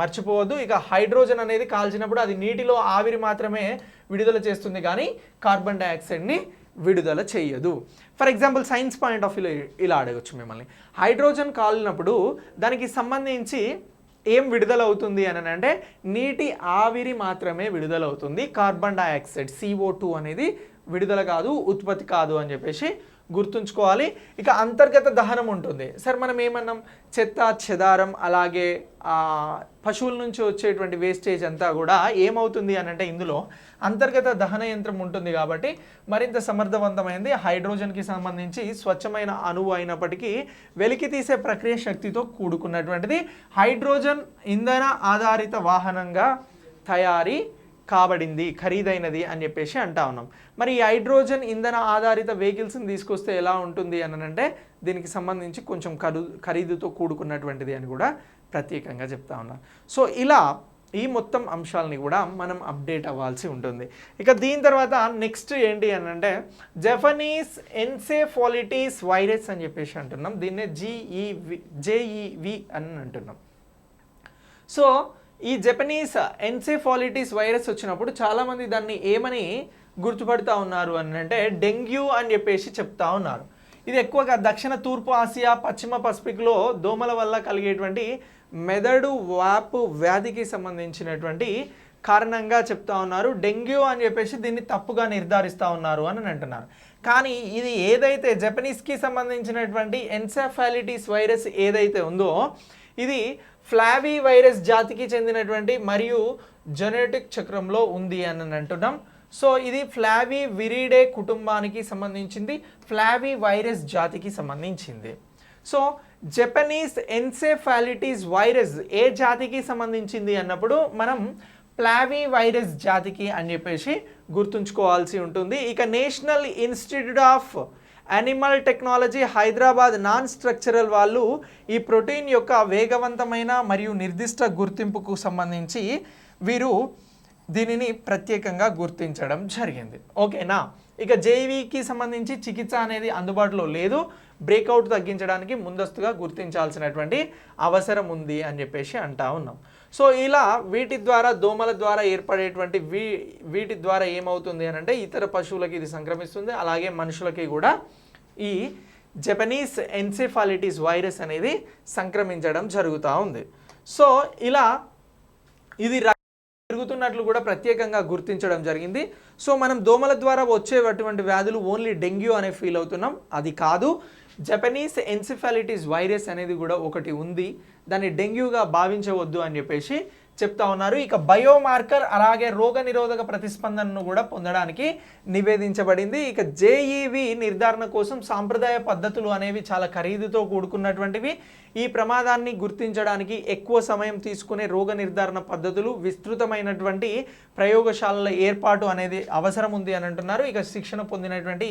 S1: మర్చిపోవద్దు. ఇక హైడ్రోజన్ అనేది కాల్చినప్పుడు అది నీటిలో ఆవిరి మాత్రమే విడుదల చేస్తుంది, కానీ కార్బన్ డైఆక్సైడ్ని విడుదల చేయదు. For example science point of వ్యూలో ఇలా అడగచ్చు మిమ్మల్ని, హైడ్రోజన్ కాలినప్పుడు దానికి సంబంధించి ఏం విడుదల అవుతుంది అని అంటే నీటి ఆవిరి మాత్రమే విడుదల అవుతుంది, కార్బన్ డైఆక్సైడ్ CO2 అనేది విడుదల కాదు, ఉత్పత్తి కాదు అని చెప్పేసి గుర్తుంచుకోవాలి. ఇక అంతర్గత దహనం ఉంటుంది. సార్ మనం ఏమన్నాం, చెత్త చెదారం అలాగే పశువుల నుంచి వచ్చేటువంటి వేస్టేజ్ అంతా కూడా ఏమవుతుంది అని అంటే ఇందులో అంతర్గత దహన యంత్రం ఉంటుంది కాబట్టి మరింత సమర్థవంతమైనది. హైడ్రోజన్కి సంబంధించి స్వచ్ఛమైన అణువు అయినప్పటికీ వెలికి తీసే ప్రక్రియ శక్తితో కూడుకున్నటువంటిది. హైడ్రోజన్ ఇంధన ఆధారిత వాహనంగా తయారీ కాబడింది, ఖరీదైనది అని చెప్పేసి అంటా ఉన్నాం. మరి ఈ హైడ్రోజన్ ఇంధన ఆధారిత వెహికల్స్ని తీసుకొస్తే ఎలా ఉంటుంది అని అంటే దీనికి సంబంధించి కొంచెం ఖరీదుతో కూడుకున్నటువంటిది అని కూడా ప్రత్యేకంగా చెప్తా ఉన్నాం. సో ఇలా ఈ మొత్తం అంశాలని కూడా మనం అప్డేట్ అవ్వాల్సి ఉంటుంది. ఇక దీని తర్వాత నెక్స్ట్ ఏంటి అని అంటే జపనీస్ ఎన్సెఫాలిటిస్ వైరస్ అని చెప్పేసి అంటున్నాం. దీన్నే JEV అని అంటున్నాం. సో ఈ జపనీస్ ఎన్సెఫాలిటిస్ వైరస్ వచ్చినప్పుడు చాలామంది దాన్ని ఏమని గుర్తుపడుతూ ఉన్నారు అని అంటే డెంగ్యూ అని చెప్పేసి చెప్తా ఉన్నారు. ఇది ఎక్కువగా దక్షిణ తూర్పు ఆసియా, పశ్చిమ పసిఫిక్లో దోమల వల్ల కలిగేటువంటి మెదడు వాపు వ్యాధికి సంబంధించినటువంటి కారణంగా చెప్తా ఉన్నారు. డెంగ్యూ అని చెప్పేసి దీన్ని తప్పుగా నిర్ధారిస్తూ ఉన్నారు అని అంటున్నారు. కానీ ఇది ఏదైతే జపనీస్కి సంబంధించినటువంటి ఎన్సెఫాలిటిస్ వైరస్ ఏదైతే ఉందో ఇది ఫ్లావీ వైరస్ జాతికి చెందినటువంటి మరియు జెనెటిక్ చక్రంలో ఉంది అని అంటున్నాం. సో ఇది ఫ్లావీ విరిడే కుటుంబానికి సంబంధించింది, ఫ్లావీ వైరస్ జాతికి సంబంధించింది. సో జపనీస్ ఎన్సెఫాలిటిస్ వైరస్ ఏ జాతికి సంబంధించింది అన్నప్పుడు మనం ఫ్లావీ వైరస్ జాతికి అని చెప్పేసి గుర్తుంచుకోవాల్సి ఉంటుంది. ఇక national institute of animal technology Hyderabad non structural వాళ్ళు ఈ ప్రోటీన్ యొక్క వేగవంతమైన మరియు నిర్దిష్ట గుర్తింపుకు సంబంధించి వీరు దీనిని ప్రత్యేకంగా గుర్తించడం జరిగింది. ఓకేనా. ఇక జేఈవికి సంబంధించి చికిత్స అనేది అందుబాటులో లేదు, బ్రేక్అవుట్ తగ్గించడానికి ముందస్తుగా గుర్తించాల్సినటువంటి అవసరం ఉంది అని చెప్పేసి అంటా ఉన్నాం. సో ఇలా వీటి ద్వారా దోమల ద్వారా ఏర్పడేటువంటి వీటి ద్వారా ఏమవుతుంది అని అంటే ఇతర పశువులకి ఇది సంక్రమిస్తుంది, అలాగే మనుషులకి కూడా ఈ జపనీస్ ఎన్సెఫాలిటిస్ వైరస్ అనేది సంక్రమించడం జరుగుతూ ఉంది. సో ఇలా ఇది పెరుగుతున్నట్లు కూడా ప్రత్యేకంగా గుర్తించడం జరిగింది. సో మనం దోమల ద్వారా వచ్చేటువంటి వ్యాధులు ఓన్లీ డెంగ్యూ అనే ఫీల్ అవుతున్నాం, అది కాదు. జపనీస్ ఎన్సెఫాలిటిస్ వైరస్ అనేది కూడా ఒకటి ఉంది, దాన్ని డెంగ్యూగా భావించవద్దు అని చెప్పేసి చెప్తా ఉన్నారు. ఇక బయోమార్కర్ అలాగే రోగ నిరోధక ప్రతిస్పందనను కూడా పొందడానికి నివేదించబడింది. ఇక జేఈవి నిర్ధారణ కోసం సాంప్రదాయ పద్ధతులు అనేవి చాలా ఖరీదుతో కూడుకున్నటువంటివి. ఈ ప్రమాదాన్ని గుర్తించడానికి ఎక్కువ సమయం తీసుకునే రోగ నిర్ధారణ పద్ధతులు, విస్తృతమైనటువంటి ప్రయోగశాలల ఏర్పాటు అనేది అవసరం ఉంది అని అంటున్నారు. ఇక శిక్షణ పొందినటువంటి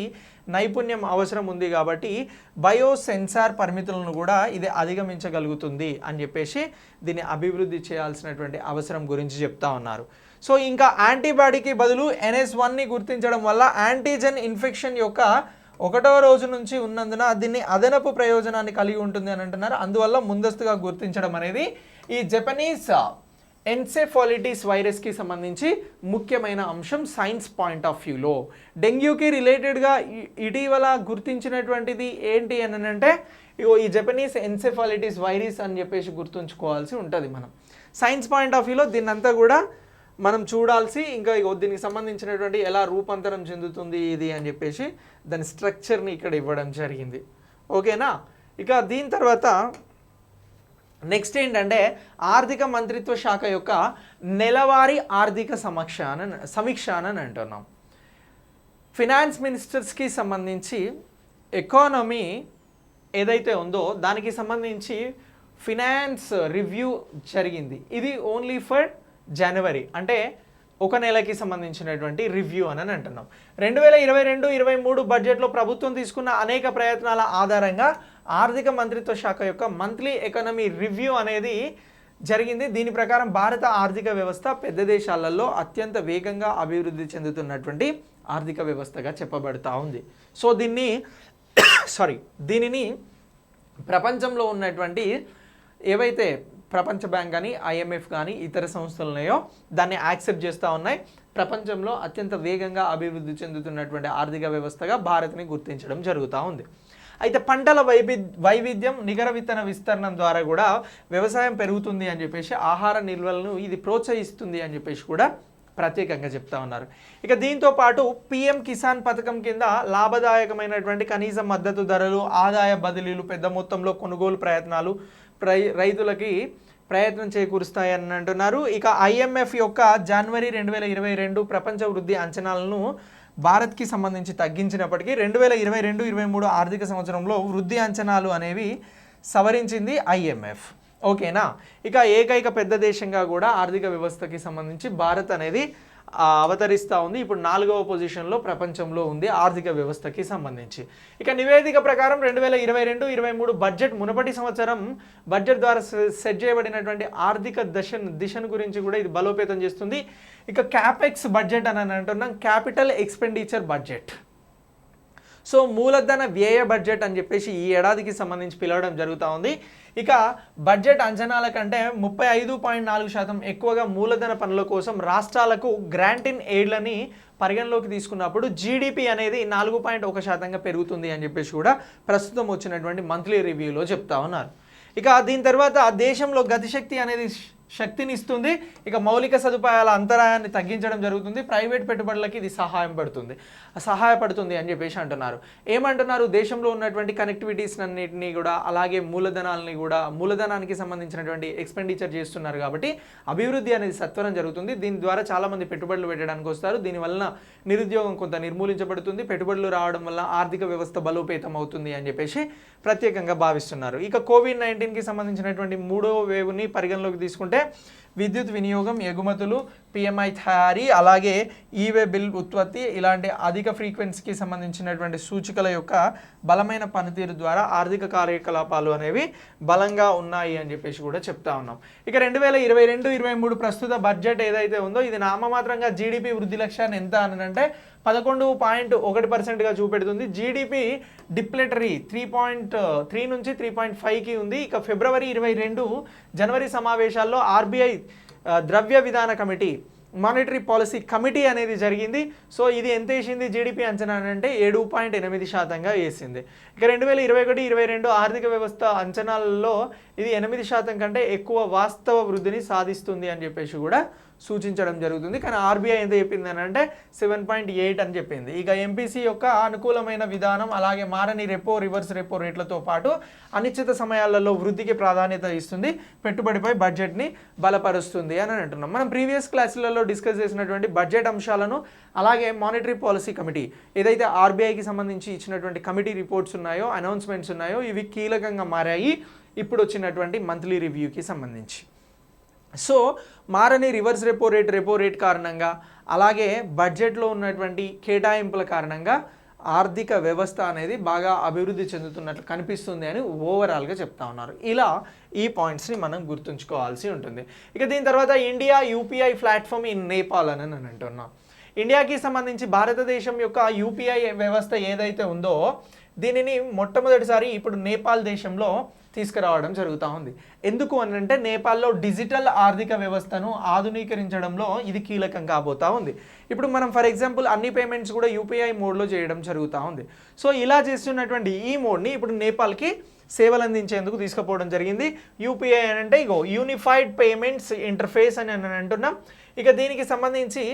S1: నైపుణ్యం అవసరం ఉంది కాబట్టి బయోసెన్సార్ పరిమితులను కూడా ఇది అధిగమించగలుగుతుంది అని చెప్పేసి దీన్ని అభివృద్ధి చేయాల్సినటువంటి అవసరం గురించి చెప్తా ఉన్నారు. సో ఇంకా యాంటీబాడీకి బదులు NS1ని గుర్తించడం వల్ల యాంటీజెన్ ఇన్ఫెక్షన్ యొక్క 1వ రోజు నుంచి ఉన్నందున దీన్ని అదనపు ప్రయోజనాన్ని కలిగి ఉంటుంది అని అంటున్నారు. అందువల్ల ముందస్తుగా గుర్తించడం అనేది ఈ జపనీస్ ఎన్సెఫాలిటిస్ వైరస్కి సంబంధించి ముఖ్యమైన అంశం సైన్స్ పాయింట్ ఆఫ్ వ్యూలో. డెంగ్యూకి రిలేటెడ్గా ఇటీవల గుర్తించినటువంటిది ఏంటి అని అంటే ఈ జపనీస్ ఎన్సెఫాలిటిస్ వైరస్ అని చెప్పేసి గుర్తుంచుకోవాల్సి ఉంటుంది. మనం సైన్స్ పాయింట్ ఆఫ్ వ్యూలో దీన్నంతా కూడా మనం చూడాల్సి, ఇంకా దీనికి సంబంధించినటువంటి ఎలా రూపాంతరం చెందుతుంది ఇది అని చెప్పేసి దాని స్ట్రక్చర్ని ఇక్కడ ఇవ్వడం జరిగింది. ఓకేనా. ఇక దీని తర్వాత నెక్స్ట్ ఏంటంటే ఆర్థిక మంత్రిత్వ శాఖ యొక్క నెలవారీ ఆర్థిక సమీక్ష అని అంటున్నాం. ఫినాన్స్ మినిస్టర్స్కి సంబంధించి ఎకానమీ ఏదైతే ఉందో దానికి సంబంధించి ఫినాన్స్ రివ్యూ జరిగింది. ఇది ఓన్లీ ఫర్ జనవరి, అంటే ఒక నెలకి సంబంధించినటువంటి రివ్యూ అని అంటున్నాం. 2022-23 బడ్జెట్లో ప్రభుత్వం తీసుకున్న అనేక ప్రయత్నాల ఆధారంగా ఆర్థిక మంత్రిత్వ శాఖ యొక్క మంత్లీ ఎకానమీ రివ్యూ అనేది జరిగింది. దీని ప్రకారం భారత ఆర్థిక వ్యవస్థ పెద్ద దేశాలలో అత్యంత వేగంగా అభివృద్ధి చెందుతున్నటువంటి ఆర్థిక వ్యవస్థగా చెప్పబడుతూ ఉంది. సో దీనిని ప్రపంచంలో ఉన్నటువంటి ఏవైతే ప్రపంచ బ్యాంక్ కానీ IMF కానీ ఇతర సంస్థలు ఉన్నాయో దాన్ని యాక్సెప్ట్ చేస్తూ ఉన్నాయి. ప్రపంచంలో అత్యంత వేగంగా అభివృద్ధి చెందుతున్నటువంటి ఆర్థిక వ్యవస్థగా భారత్ని గుర్తించడం జరుగుతూ ఉంది. అయితే పంటల వైవిధ్యం, నికర విత్తన విస్తరణం ద్వారా కూడా వ్యవసాయం పెరుగుతుంది అని చెప్పేసి, ఆహార నిల్వలను ఇది ప్రోత్సహిస్తుంది అని చెప్పేసి కూడా ప్రత్యేకంగా చెప్తా ఉన్నారు. ఇక దీంతో పాటు PM కిసాన్ పథకం కింద లాభదాయకమైనటువంటి కనీస మద్దతు ధరలు, ఆదాయ బదిలీలు, పెద్ద మొత్తంలో కొనుగోలు ప్రయత్నాలు రైతులకి ప్రయత్నం చేకూరుస్తాయని అంటున్నారు. ఇక IMF యొక్క జనవరి 2022 ప్రపంచ వృద్ధి అంచనాలను భారత్కి సంబంధించి తగ్గించినప్పటికీ 2022-23 ఆర్థిక సంవత్సరంలో వృద్ధి అంచనాలు అనేవి సవరించింది IMF. ఓకేనా. ఇక ఏకైక పెద్ద దేశంగా కూడా ఆర్థిక వ్యవస్థకి సంబంధించి భారత్ అనేది అవతరిస్తూ ఉంది. ఇప్పుడు 4వ పొజిషన్లో ప్రపంచంలో ఉంది ఆర్థిక వ్యవస్థకి సంబంధించి. ఇక నివేదిక ప్రకారం 2022-23 బడ్జెట్ మునుపటి సంవత్సరం బడ్జెట్ ద్వారా సెట్ చేయబడినటువంటి ఆర్థిక దిశను గురించి కూడా ఇది బలోపేతం చేస్తుంది. ఇక క్యాపెక్స్ బడ్జెట్ అని అంటున్నాం, క్యాపిటల్ ఎక్స్పెండిచర్ బడ్జెట్. సో మూలధన వ్యయ బడ్జెట్ అని చెప్పేసి ఈ ఏడాదికి సంబంధించి పిలవడం జరుగుతూ ఉంది. ఇక బడ్జెట్ అంచనాల కంటే 35.4% ఎక్కువగా మూలధన పనుల కోసం రాష్ట్రాలకు గ్రాంట్ ఇన్ ఎయిడ్లని పరిగణలోకి తీసుకున్నప్పుడు జీడిపి అనేది 4.1%గా పెరుగుతుంది అని చెప్పేసి కూడా ప్రస్తుతం వచ్చినటువంటి మంత్లీ రివ్యూలో చెప్తా ఉన్నారు. ఇక దీని తర్వాత దేశంలో గతిశక్తి అనేది శక్తిని ఇస్తుంది. ఇక మౌలిక సదుపాయాల అంతరాయాన్ని తగ్గించడం జరుగుతుంది. ప్రైవేట్ పెట్టుబడులకి ఇది సహాయపడుతుంది అని చెప్పేసి అంటున్నారు. ఏమంటున్నారు, దేశంలో ఉన్నటువంటి కనెక్టివిటీస్ అన్నింటినీ కూడా అలాగే మూలధనానికి సంబంధించినటువంటి ఎక్స్పెండిచర్ చేస్తున్నారు కాబట్టి అభివృద్ధి అనేది సత్వరం జరుగుతుంది. దీని ద్వారా చాలామంది పెట్టుబడులు పెట్టడానికి వస్తారు. దీనివల్ల నిరుద్యోగం కొంత నిర్మూలించబడుతుంది. పెట్టుబడులు రావడం వల్ల ఆర్థిక వ్యవస్థ బలోపేతం అవుతుంది అని చెప్పేసి ప్రత్యేకంగా భావిస్తున్నారు. ఇక కోవిడ్-19కి సంబంధించినటువంటి 3వ వేవ్ని పరిగణలోకి తీసుకుంటే విద్యుత్ వినియోగం, ఎగుమతులు, పిఎంఐ తయారీ, అలాగే ఈవే బిల్ ఉత్పత్తి ఇలాంటి అధిక ఫ్రీక్వెన్సీకి సంబంధించినటువంటి సూచికల యొక్క బలమైన పనితీరు ద్వారా ఆర్థిక కార్యకలాపాలు అనేవి బలంగా ఉన్నాయి అని చెప్పేసి కూడా చెప్తా ఉన్నాం. ఇక 2022-23 ప్రస్తుత బడ్జెట్ ఏదైతే ఉందో ఇది నామమాత్రంగా జీడిపి వృద్ధి లక్ష్యాన్ని ఎంత అని అంటే 11.1%గా చూపెడుతుంది. జీడిపి డిప్లెటరీ 3.3 నుంచి 3.5కి ఉంది. ఇక ఫిబ్రవరి 22 జనవరి సమావేశాల్లో ఆర్బీఐ ద్రవ్య విధాన కమిటీ మానిటరీ పాలసీ కమిటీ అనేది జరిగింది. సో ఇది ఎంత వేసింది జీడిపి అంచనా అంటే 7.8%గా వేసింది. ఇక 2021-22 ఆర్థిక వ్యవస్థ అంచనాలలో ఇది 8% కంటే ఎక్కువ వాస్తవ వృద్ధిని సాధిస్తుంది అని చెప్పేసి కూడా సూచించడం జరుగుతుంది. కానీ ఆర్బీఐ ఎంత చెప్పింది అని అంటే 7.8 అని చెప్పింది. ఇక ఎంపీసీ యొక్క అనుకూలమైన విధానం అలాగే మారని రెపో, రివర్స్ రెపో రేట్లతో పాటు అనిశ్చిత సమయాలలో వృద్ధికి ప్రాధాన్యత ఇస్తుంది, పెట్టుబడిపై బడ్జెట్ని బలపరుస్తుంది అని అంటున్నాం. మనం ప్రీవియస్ క్లాసులలో డిస్కస్ చేసినటువంటి బడ్జెట్ అంశాలను అలాగే మానిటరీ పాలసీ కమిటీ ఏదైతే ఆర్బీఐకి సంబంధించి ఇచ్చినటువంటి కమిటీ రిపోర్ట్స్ ఉన్నాయో, అనౌన్స్మెంట్స్ ఉన్నాయో ఇవి కీలకంగా మారాయి ఇప్పుడు వచ్చినటువంటి మంత్లీ రివ్యూకి సంబంధించి. సో మారని రివర్స్ రెపో రేట్ కారణంగా అలాగే బడ్జెట్లో ఉన్నటువంటి కేటాయింపుల కారణంగా ఆర్థిక వ్యవస్థ అనేది బాగా అభివృద్ధి చెందుతున్నట్లు కనిపిస్తుంది అని ఓవరాల్గా చెప్తా ఉన్నారు. ఇలా ఈ పాయింట్స్ని మనం గుర్తుంచుకోవాల్సి ఉంటుంది. ఇక దీని తర్వాత India UPI platform in Nepal అని నేను అంటున్నాను. ఇండియాకి సంబంధించి భారతదేశం యొక్క యూపీఐ వ్యవస్థ ఏదైతే ఉందో దీనిని మొట్టమొదటిసారి ఇప్పుడు నేపాల్ దేశంలో తీసుకురావడం జరుగుతూ ఉంది. ఎందుకు అని అంటే నేపాల్లో డిజిటల్ ఆర్థిక వ్యవస్థను ఆధునీకరించడంలో ఇది కీలకం కాబోతా ఉంది. ఇప్పుడు మనం ఫర్ ఎగ్జాంపుల్ అన్ని పేమెంట్స్ కూడా యూపీఐ మోడ్లో చేయడం జరుగుతూ ఉంది. సో ఇలా చేస్తున్నటువంటి ఈ మోడ్ని ఇప్పుడు నేపాల్కి సేవలు అందించేందుకు తీసుకుపోవడం జరిగింది. యూపీఐ అని అంటే యూనిఫైడ్ పేమెంట్స్ ఇంటర్ఫేస్ అని అంటున్నాం. ఇక దీనికి సంబంధించి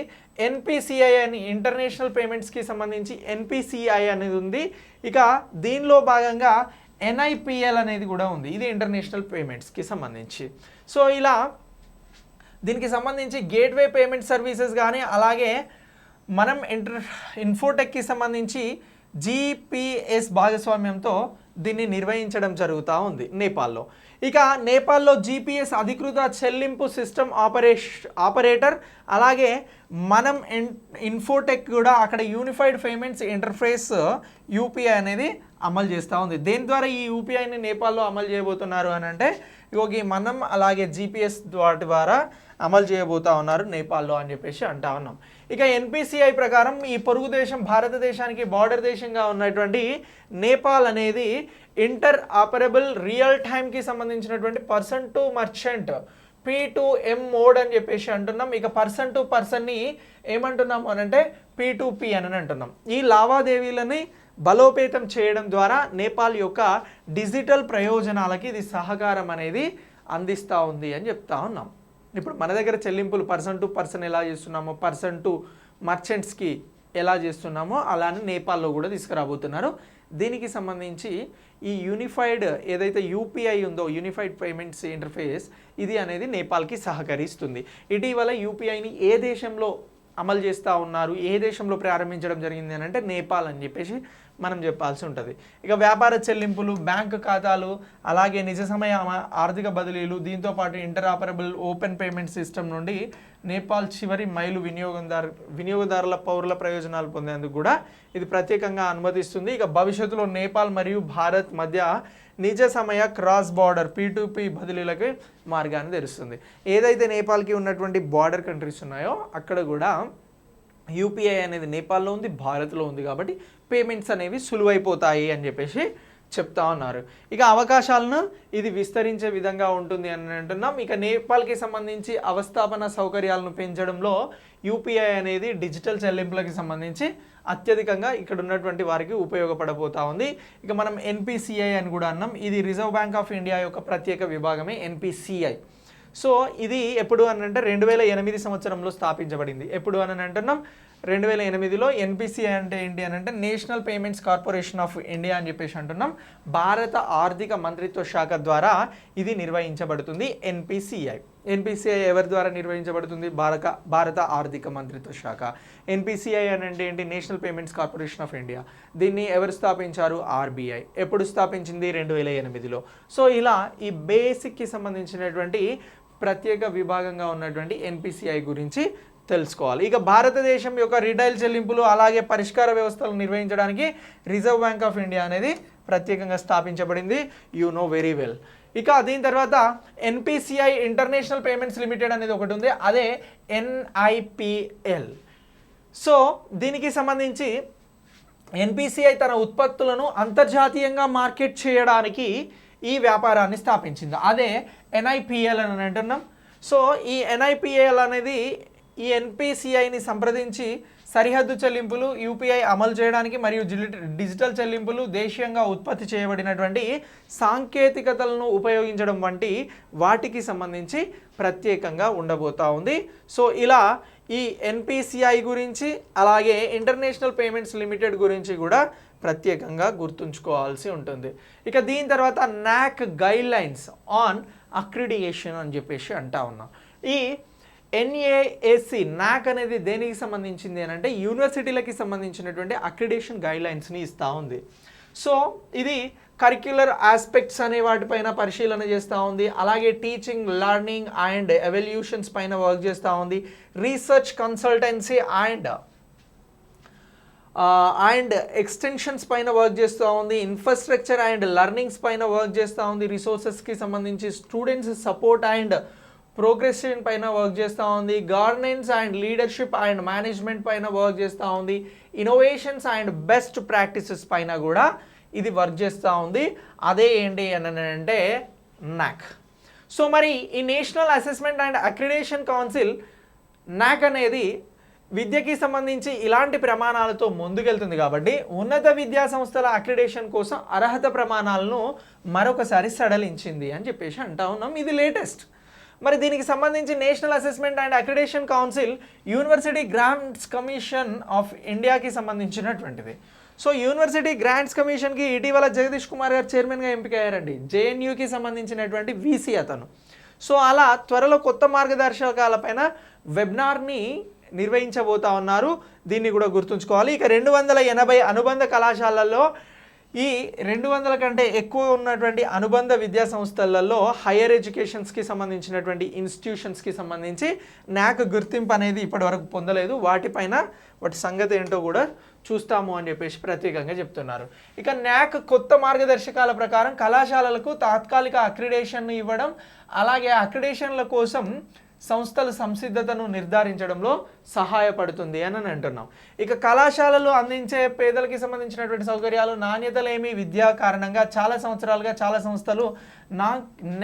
S1: ఎన్పిసిఐ అని ఇంటర్నేషనల్ పేమెంట్స్కి సంబంధించి ఎన్పిసిఐ అనేది ఉంది. ఇక దీనిలో భాగంగా ఎన్ఐపిఎల్ అనేది కూడా ఉంది. ఇది ఇంటర్నేషనల్ పేమెంట్స్కి సంబంధించి. సో ఇలా దీనికి సంబంధించి గేట్వే పేమెంట్ సర్వీసెస్ కానీ అలాగే మనం ఇన్ఫోటెక్కి సంబంధించి జీపీఎస్ భాగస్వామ్యంతో దీన్ని నిర్వహించడం జరుగుతూ ఉంది నేపాల్లో. ఇక నేపాల్లో జీపీఎస్ అధికృత చెల్లింపు సిస్టమ్ ఆపరేటర్ అలాగే మనం ఇన్ఫోటెక్ కూడా అక్కడ యూనిఫైడ్ పేమెంట్స్ ఇంటర్ఫేస్ యూపీఐ అనేది అమలు చేస్తూ ఉంది. దేని ద్వారా ఈ యూపీఐని నేపాల్లో అమలు చేయబోతున్నారు అని అంటే ఈ మనం అలాగే జీపీఎస్ ద్వారా అమలు చేయబోతా ఉన్నారు నేపాల్లో అని చెప్పేసి అంటా ఉన్నాం. ఇక ఎన్పిసిఐ ప్రకారం ఈ పొరుగు దేశం భారతదేశానికి బార్డర్ దేశంగా ఉన్నటువంటి నేపాల్ అనేది ఇంటర్ ఆపరబుల్ రియల్ టైంకి సంబంధించినటువంటి person to merchant P2M mode అని చెప్పేసి అంటున్నాం. ఇక పర్సన్ టు పర్సన్ని ఏమంటున్నాము అని అంటే P2P అని అంటున్నాం. ఈ లావాదేవీలని బలోపేతం చేయడం ద్వారా నేపాల్ యొక్క డిజిటల్ ప్రయోజనాలకి ఇది సహకారం అనేది అందిస్తూ ఉంది అని చెప్తా ఉన్నాం. ఇప్పుడు మన దగ్గర చెల్లింపులు పర్సన్ టు పర్సన్ ఎలా చేస్తున్నామో పర్సన్ టు మర్చెంట్స్కి ఎలా చేస్తున్నామో అలానే నేపాల్లో కూడా తీసుకురాబోతున్నారు. దీనికి సంబంధించి ఈ యూనిఫైడ్ ఏదైతే యూపీఐ ఉందో యూనిఫైడ్ పేమెంట్స్ ఇంటర్ఫేస్ ఇది అనేది నేపాల్కి సహకరిస్తుంది. ఇటీవల యూపీఐని ఏ దేశంలో అమలు చేస్తూ ఉన్నారు, ఏ దేశంలో ప్రారంభించడం జరిగింది అని అంటే నేపాల్ అని చెప్పేసి మనం చెప్పాల్సి ఉంటుంది. ఇక వ్యాపార చెల్లింపులు, బ్యాంకు ఖాతాలు అలాగే నిజ సమయ ఆర్థిక బదిలీలు దీంతోపాటు ఇంటరాపరబుల్ ఓపెన్ పేమెంట్ సిస్టమ్ నుండి నేపాల్ చివరి మైలు వినియోగదారుల పౌరుల ప్రయోజనాలు పొందేందుకు కూడా ఇది ప్రత్యేకంగా అనుమతిస్తుంది. ఇక భవిష్యత్తులో నేపాల్ మరియు భారత్ మధ్య నిజ సమయ క్రాస్ బార్డర్ P2P బదిలీలకి మార్గాన్ని తెరుస్తుంది. ఏదైతే నేపాల్కి ఉన్నటువంటి బార్డర్ కంట్రీస్ ఉన్నాయో అక్కడ కూడా యూపీఐ అనేది నేపాల్లో ఉంది, భారత్లో ఉంది, కాబట్టి పేమెంట్స్ అనేవి సులువైపోతాయి అని చెప్పేసి చెప్తా ఉన్నారు. ఇక అవకాశాలను ఇది విస్తరించే విధంగా ఉంటుంది అని అంటున్నాం. ఇక నేపాల్కి సంబంధించి అవస్థాపన సౌకర్యాలను పెంచడంలో యూపీఐ అనేది డిజిటల్ చెల్లింపులకి సంబంధించి అత్యధికంగా ఇక్కడ ఉన్నటువంటి వారికి ఉపయోగపడబోతా ఉంది. ఇక మనం ఎన్పిసిఐ అని కూడా అన్నాం. ఇది రిజర్వ్ బ్యాంక్ ఆఫ్ ఇండియా యొక్క ప్రత్యేక విభాగమే ఎన్పిసిఐ. సో ఇది ఎప్పుడు అని అంటే 2008 సంవత్సరంలో స్థాపించబడింది. ఎప్పుడు అని అంటున్నాం 2008లో. ఎన్పిసిఐ అంటే ఏంటి అని అంటే national payments corporation of India అని చెప్పేసి అంటున్నాం. భారత ఆర్థిక మంత్రిత్వ శాఖ ద్వారా ఇది నిర్వహించబడుతుంది. ఎన్పిసిఐ ఎవరి ద్వారా నిర్వహించబడుతుంది? భారత ఆర్థిక మంత్రిత్వ శాఖ. ఎన్పిసిఐ అని అంటే ఏంటి? National payments corporation of India. దీన్ని ఎవరు స్థాపించారు? ఆర్బీఐ. ఎప్పుడు స్థాపించింది? 2008లో. సో ఇలా ఈ బేసిక్కి సంబంధించినటువంటి ప్రత్యేక విభాగంగా ఉన్నటువంటి ఎన్పిసిఐ గురించి తెలుసుకోవాలి. ఇక భారతదేశం యొక్క రిటైల్ చెల్లింపులు అలాగే పరిష్కార వ్యవస్థలను నిర్వహించడానికి రిజర్వ్ బ్యాంక్ ఆఫ్ ఇండియా అనేది ప్రత్యేకంగా స్థాపించబడింది. You know very well. ఇక దీని తర్వాత ఎన్పిసిఐ ఇంటర్నేషనల్ పేమెంట్స్ లిమిటెడ్ అనేది ఒకటి ఉంది, అదే ఎన్ఐపిఎల్. సో దీనికి సంబంధించి ఎన్పిసిఐ తన ఉత్పత్తులను అంతర్జాతీయంగా మార్కెట్ చేయడానికి ఈ వ్యాపారాన్ని స్థాపించింది, అదే ఎన్ఐపిఎల్ అని అంటున్నాం. సో ఈ ఎన్ఐపిఎల్ అనేది ఈ ఎన్పిసిఐని సంప్రదించి సరిహద్దు చెల్లింపులు యూపీఐ అమలు చేయడానికి మరియు డిజిటల్ చెల్లింపులు దేశీయంగా ఉత్పత్తి చేయబడినటువంటి సాంకేతికతలను ఉపయోగించడం వంటి వాటికి సంబంధించి ప్రత్యేకంగా ఉండబోతా ఉంది. సో ఇలా ఈ ఎన్పిసిఐ గురించి అలాగే ఇంటర్నేషనల్ పేమెంట్స్ లిమిటెడ్ గురించి కూడా ప్రత్యేకంగా గుర్తుంచుకోవాల్సి ఉంటుంది. ఇక దీని తర్వాత నాక్ గైడ్ లైన్స్ ఆన్ అక్రిడియేషన్ అని చెప్పేసి అంటా ఉన్నాం. ఈ ఎన్ఏఏసి నాక్ అనేది దేనికి సంబంధించింది అని అంటే యూనివర్సిటీలకి సంబంధించినటువంటి అక్రిడేషన్ గైడ్ లైన్స్ని ఇస్తూ ఉంది. సో ఇది కరిక్యులర్ ఆస్పెక్ట్స్ అనే వాటిపైన పరిశీలన చేస్తూ ఉంది, అలాగే టీచింగ్, లెర్నింగ్ అండ్ ఎవల్యూషన్స్ పైన వర్క్ చేస్తూ ఉంది, రీసెర్చ్ కన్సల్టెన్సీ అండ్ ఎక్స్టెన్షన్స్ పైన వర్క్ చేస్తూ ఉంది, ఇన్ఫ్రాస్ట్రక్చర్ అండ్ లెర్నింగ్స్ పైన వర్క్ చేస్తూ ఉంది, రిసోర్సెస్కి సంబంధించి స్టూడెంట్స్ సపోర్ట్ అండ్ ప్రోగ్రెషన్ పైన వర్క్ చేస్తూ ఉంది, governance and leadership and management పైన వర్క్ చేస్తూ ఉంది, ఇన్నోవేషన్స్ అండ్ బెస్ట్ ప్రాక్టీసెస్ పైన కూడా ఇది వర్క్ చేస్తూ ఉంది. అదే ఏంటి అని అంటే నాక్. సో మరి ఈ national assessment and accreditation council నాక్ అనేది విద్యకి సంబంధించి ఇలాంటి ప్రమాణాలతో ముందుకెళ్తుంది కాబట్టి ఉన్నత విద్యా సంస్థల అక్రిడేషన్ కోసం అర్హత ప్రమాణాలను మరొకసారి సడలించింది అని చెప్పేసి అంటా ఉన్నాం. ఇది లేటెస్ట్. మరి దీనికి సంబంధించి national assessment and accreditation council university grants commission of ఇండియాకి సంబంధించినటువంటిది. సో యూనివర్సిటీ గ్రాంట్స్ కమిషన్కి ఇటీవల జగదీష్ కుమార్ గారు చైర్మన్గా ఎంపికయ్యారండి. జేఎన్యూకి సంబంధించినటువంటి వీసీ అతను. సో అలా త్వరలో కొత్త మార్గదర్శకాలపైన వెబినార్ని నిర్వహించబోతా ఉన్నారు. దీన్ని కూడా గుర్తుంచుకోవాలి. ఇక 280 అనుబంధ కళాశాలల్లో ఈ 200 కంటే ఎక్కువ ఉన్నటువంటి అనుబంధ విద్యా సంస్థలలో హైయర్ ఎడ్యుకేషన్స్కి సంబంధించినటువంటి ఇన్స్టిట్యూషన్స్కి సంబంధించి నాక్ గుర్తింపు అనేది ఇప్పటివరకు పొందలేదు. వాటిపైన వాటి సంగతి ఏంటో కూడా చూస్తాము అని చెప్పేసి ప్రత్యేకంగా చెప్తున్నారు. ఇక నాక్ కొత్త మార్గదర్శకాల ప్రకారం కళాశాలలకు తాత్కాలిక అక్రిడేషన్ ఇవ్వడం, అలాగే అక్రిడేషన్ల కోసం సంస్థల సంసిద్ధతను నిర్ధారించడంలో సహాయపడుతుంది అని అంటున్నాం. ఇక కళాశాలలు అందించే పేదలకి సంబంధించినటువంటి సౌకర్యాలు, నాణ్యతలేమి విద్యా కారణంగా చాలా సంవత్సరాలుగా చాలా సంస్థలు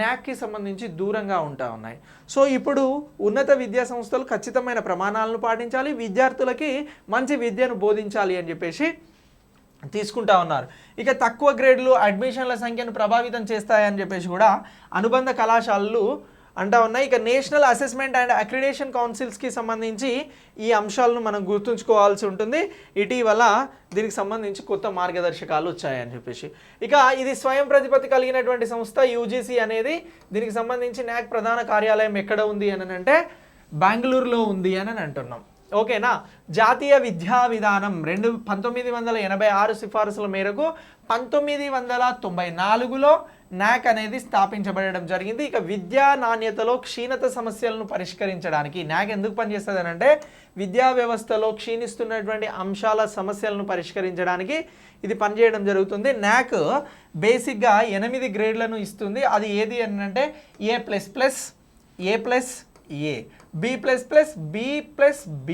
S1: నాక్కి సంబంధించి దూరంగా ఉంటా ఉన్నాయి. సో ఇప్పుడు ఉన్నత విద్యా సంస్థలు ఖచ్చితమైన ప్రమాణాలను పాటించాలి, విద్యార్థులకి మంచి విద్యను బోధించాలి అని చెప్పేసి తీసుకుంటా ఉన్నారు. ఇక తక్కువ గ్రేడ్లు అడ్మిషన్ల సంఖ్యను ప్రభావితం చేస్తాయని చెప్పేసి కూడా అనుబంధ కళాశాలలు అంటా ఉన్నాయి. ఇక నేషనల్ అసెస్మెంట్ అండ్ అక్రిడేషన్ కౌన్సిల్స్కి సంబంధించి ఈ అంశాలను మనం గుర్తుంచుకోవాల్సి ఉంటుంది. ఇటీవల దీనికి సంబంధించి కొత్త మార్గదర్శకాలు వచ్చాయని చెప్పేసి. ఇక ఇది స్వయం ప్రతిపత్తి కలిగినటువంటి సంస్థ యూజీసీ అనేది. దీనికి సంబంధించి నాక్ ప్రధాన కార్యాలయం ఎక్కడ ఉంది అని అంటే బెంగళూరులో ఉంది అని అంటున్నాం. ఓకేనా. జాతీయ విద్యా విధానం 1986 సిఫారసుల మేరకు 1994లో నాక్ అనేది స్థాపించబడడం జరిగింది. ఇక విద్యా నాణ్యతలో క్షీణత సమస్యలను పరిష్కరించడానికి నాక్ ఎందుకు పనిచేస్తుంది అని అంటే విద్యా వ్యవస్థలో క్షీణిస్తున్నటువంటి అంశాల సమస్యలను పరిష్కరించడానికి ఇది పనిచేయడం జరుగుతుంది. నాక్ బేసిక్గా 8 గ్రేడ్లను ఇస్తుంది. అది ఏది అని అంటే A++, A+, A, B++, B+, B,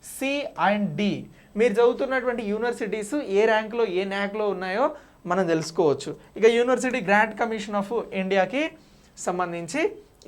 S1: C and D మీరు చదువుతున్నటువంటి యూనివర్సిటీస్ ఏ ర్యాంక్లో ఏ న్యాక్లో ఉన్నాయో మనం తెలుసుకోవచ్చు. ఇక యూనివర్సిటీ గ్రాంట్ కమిషన్ ఆఫ్ ఇండియాకి సంబంధించి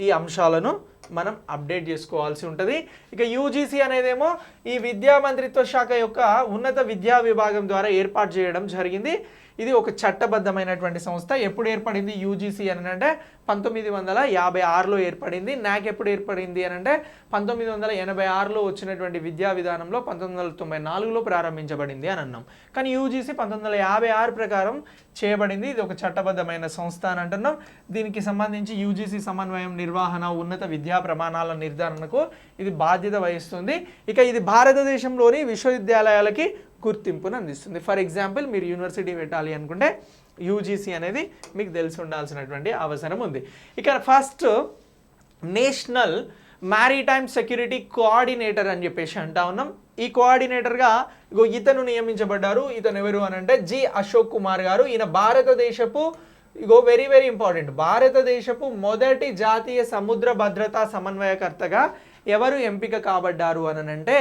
S1: ఈ అంశాలను మనం అప్డేట్ చేసుకోవాల్సి ఉంటుంది. ఇక యూజీసీ అనేదేమో ఈ విద్యా మంత్రిత్వ శాఖ యొక్క ఉన్నత విద్యా విభాగం ద్వారా ఏర్పాటు చేయడం జరిగింది. ఇది ఒక చట్టబద్ధమైనటువంటి సంస్థ. ఎప్పుడు ఏర్పడింది యూజీసీ అని అంటే 1956లో ఏర్పడింది. నాక్ ఎప్పుడు ఏర్పడింది అని అంటే 1986లో వచ్చినటువంటి విద్యా విధానంలో 1994లో ప్రారంభించబడింది అని అన్నాం. కానీ యూజీసీ 1956 ప్రకారం చేయబడింది. ఇది ఒక చట్టబద్ధమైన సంస్థ అని అంటున్నాం. దీనికి సంబంధించి యూజీసీ సమన్వయం, నిర్వహణ, ఉన్నత విద్యా ప్రమాణాల నిర్ధారణకు ఇది బాధ్యత వహిస్తుంది. ఇక ఇది భారతదేశంలోని విశ్వవిద్యాలయాలకి గుర్తింపును అందిస్తుంది. ఫర్ ఎగ్జాంపుల్ మీరు యూనివర్సిటీ పెట్టాలి అనుకుంటే యూజీసీ అనేది మీకు తెలిసి ఉండాల్సినటువంటి అవసరం ఉంది. ఇక first national maritime security coordinator అని చెప్పేసి అంటా ఉన్నాం. ఈ కోఆర్డినేటర్గా ఇతను నియమించబడ్డారు. ఇతను ఎవరు అని అంటే జి అశోక్ కుమార్ గారు. ఈయన భారతదేశపు వెరీ వెరీ ఇంపార్టెంట్, భారతదేశపు మొదటి జాతీయ సముద్ర భద్రతా సమన్వయకర్తగా ఎవరు ఎంపిక కాబడ్డారు అని అంటే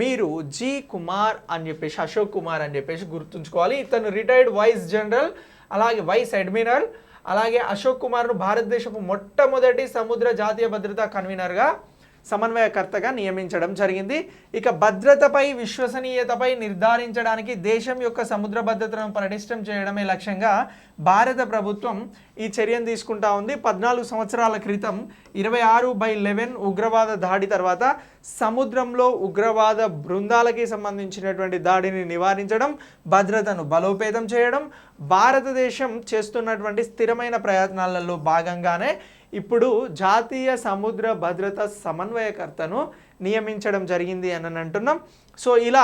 S1: మీరు జి కుమార్ అని చెప్పేసి, అశోక్ కుమార్ అని చెప్పేసి గుర్తుంచుకోవాలి. ఇతను రిటైర్డ్ వైస్ జనరల్, అలాగే వైస్ అడ్మిరల్. అలాగే అశోక్ కుమార్ను భారతదేశపు మొట్టమొదటి సముద్ర జాతీయ భద్రతా కన్వీనర్గా, సమన్వయకర్తగా నియమించడం జరిగింది. ఇక భద్రతపై, విశ్వసనీయతపై నిర్ధారించడానికి దేశం యొక్క సముద్ర భద్రతను పటిష్టం చేయడమే లక్ష్యంగా భారత ప్రభుత్వం ఈ చర్యను తీసుకుంటా ఉంది. 14 సంవత్సరాల క్రితం 26/11 ఉగ్రవాద దాడి తర్వాత సముద్రంలో ఉగ్రవాద బృందాలకి సంబంధించినటువంటి దాడిని నివారించడం, భద్రతను బలోపేతం చేయడం భారతదేశం చేస్తున్నటువంటి స్థిరమైన ప్రయత్నాలలో భాగంగానే ఇప్పుడు జాతీయ సముద్ర భద్రత సమన్వయకర్తను నియమించడం జరిగింది అని అంటున్నాం. సో ఇలా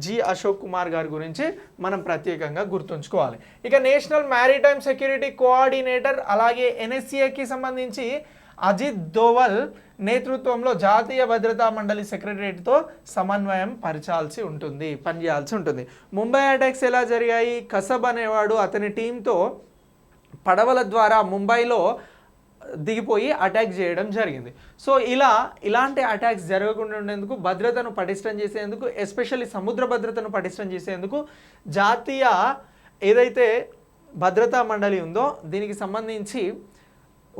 S1: జి అశోక్ కుమార్ గారి గురించి మనం ప్రత్యేకంగా గుర్తుంచుకోవాలి. ఇక నేషనల్ మ్యారిటైమ్ సెక్యూరిటీ కోఆర్డినేటర్ అలాగే ఎన్ఎస్సిఏకి సంబంధించి అజిత్ దోవల్ నేతృత్వంలో జాతీయ భద్రతా మండలి సెక్రటరియట్తో సమన్వయం పనిచేయాల్సి ఉంటుంది. ముంబై అటాక్స్ ఎలా జరిగాయి? కసబ్ అనేవాడు అతని టీంతో పడవల ద్వారా ముంబైలో దిగిపోయి అటాక్ చేయడం జరిగింది. సో ఇలాంటి అటాక్స్ జరగకుండా ఉండేందుకు, భద్రతను పటిష్టం చేసేందుకు, ఎస్పెషల్లీ సముద్ర భద్రతను పటిష్టం చేసేందుకు జాతీయ ఏదైతే భద్రతా మండలి ఉందో దీనికి సంబంధించి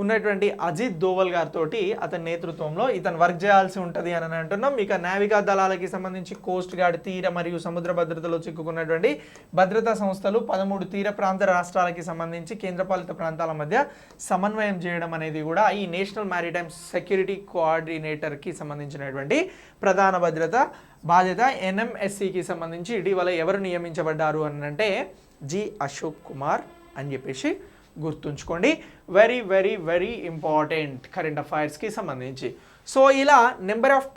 S1: ఉన్నటువంటి అజిత్ దోవల్ గారితో అతని నేతృత్వంలో ఇతను వర్క్ చేయాల్సి ఉంటుంది అని అంటున్నాం. ఇక నావికా దళాలకి సంబంధించి కోస్ట్ గార్డ్, తీర మరియు సముద్ర భద్రతలో చిక్కుకున్నటువంటి భద్రతా సంస్థలు 13 తీర ప్రాంత రాష్ట్రాలకి సంబంధించి కేంద్రపాలిత ప్రాంతాల మధ్య సమన్వయం చేయడం అనేది కూడా ఈ నేషనల్ మ్యారిటైమ్ సెక్యూరిటీ కోఆర్డినేటర్కి సంబంధించినటువంటి ప్రధాన బాధ్యత. ఎన్ఎంఎస్సికి సంబంధించి ఇటీవల ఎవరు నియమించబడ్డారు అని అంటే జి అశోక్ కుమార్ అని చెప్పేసి గుర్తుంచుకోండి. Very very very important current అఫైర్స్కి సంబంధించి. సో ఇలా నెంబర్ ఆఫ్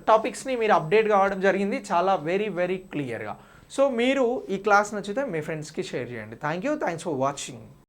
S1: టాపిక్స్ని మీరు అప్డేట్ కావడం జరిగింది చాలా వెరీ వెరీ క్లియర్గా. సో మీరు ఈ క్లాస్ నచ్చితే మీ ఫ్రెండ్స్కి షేర్ చేయండి. Thanks for watching.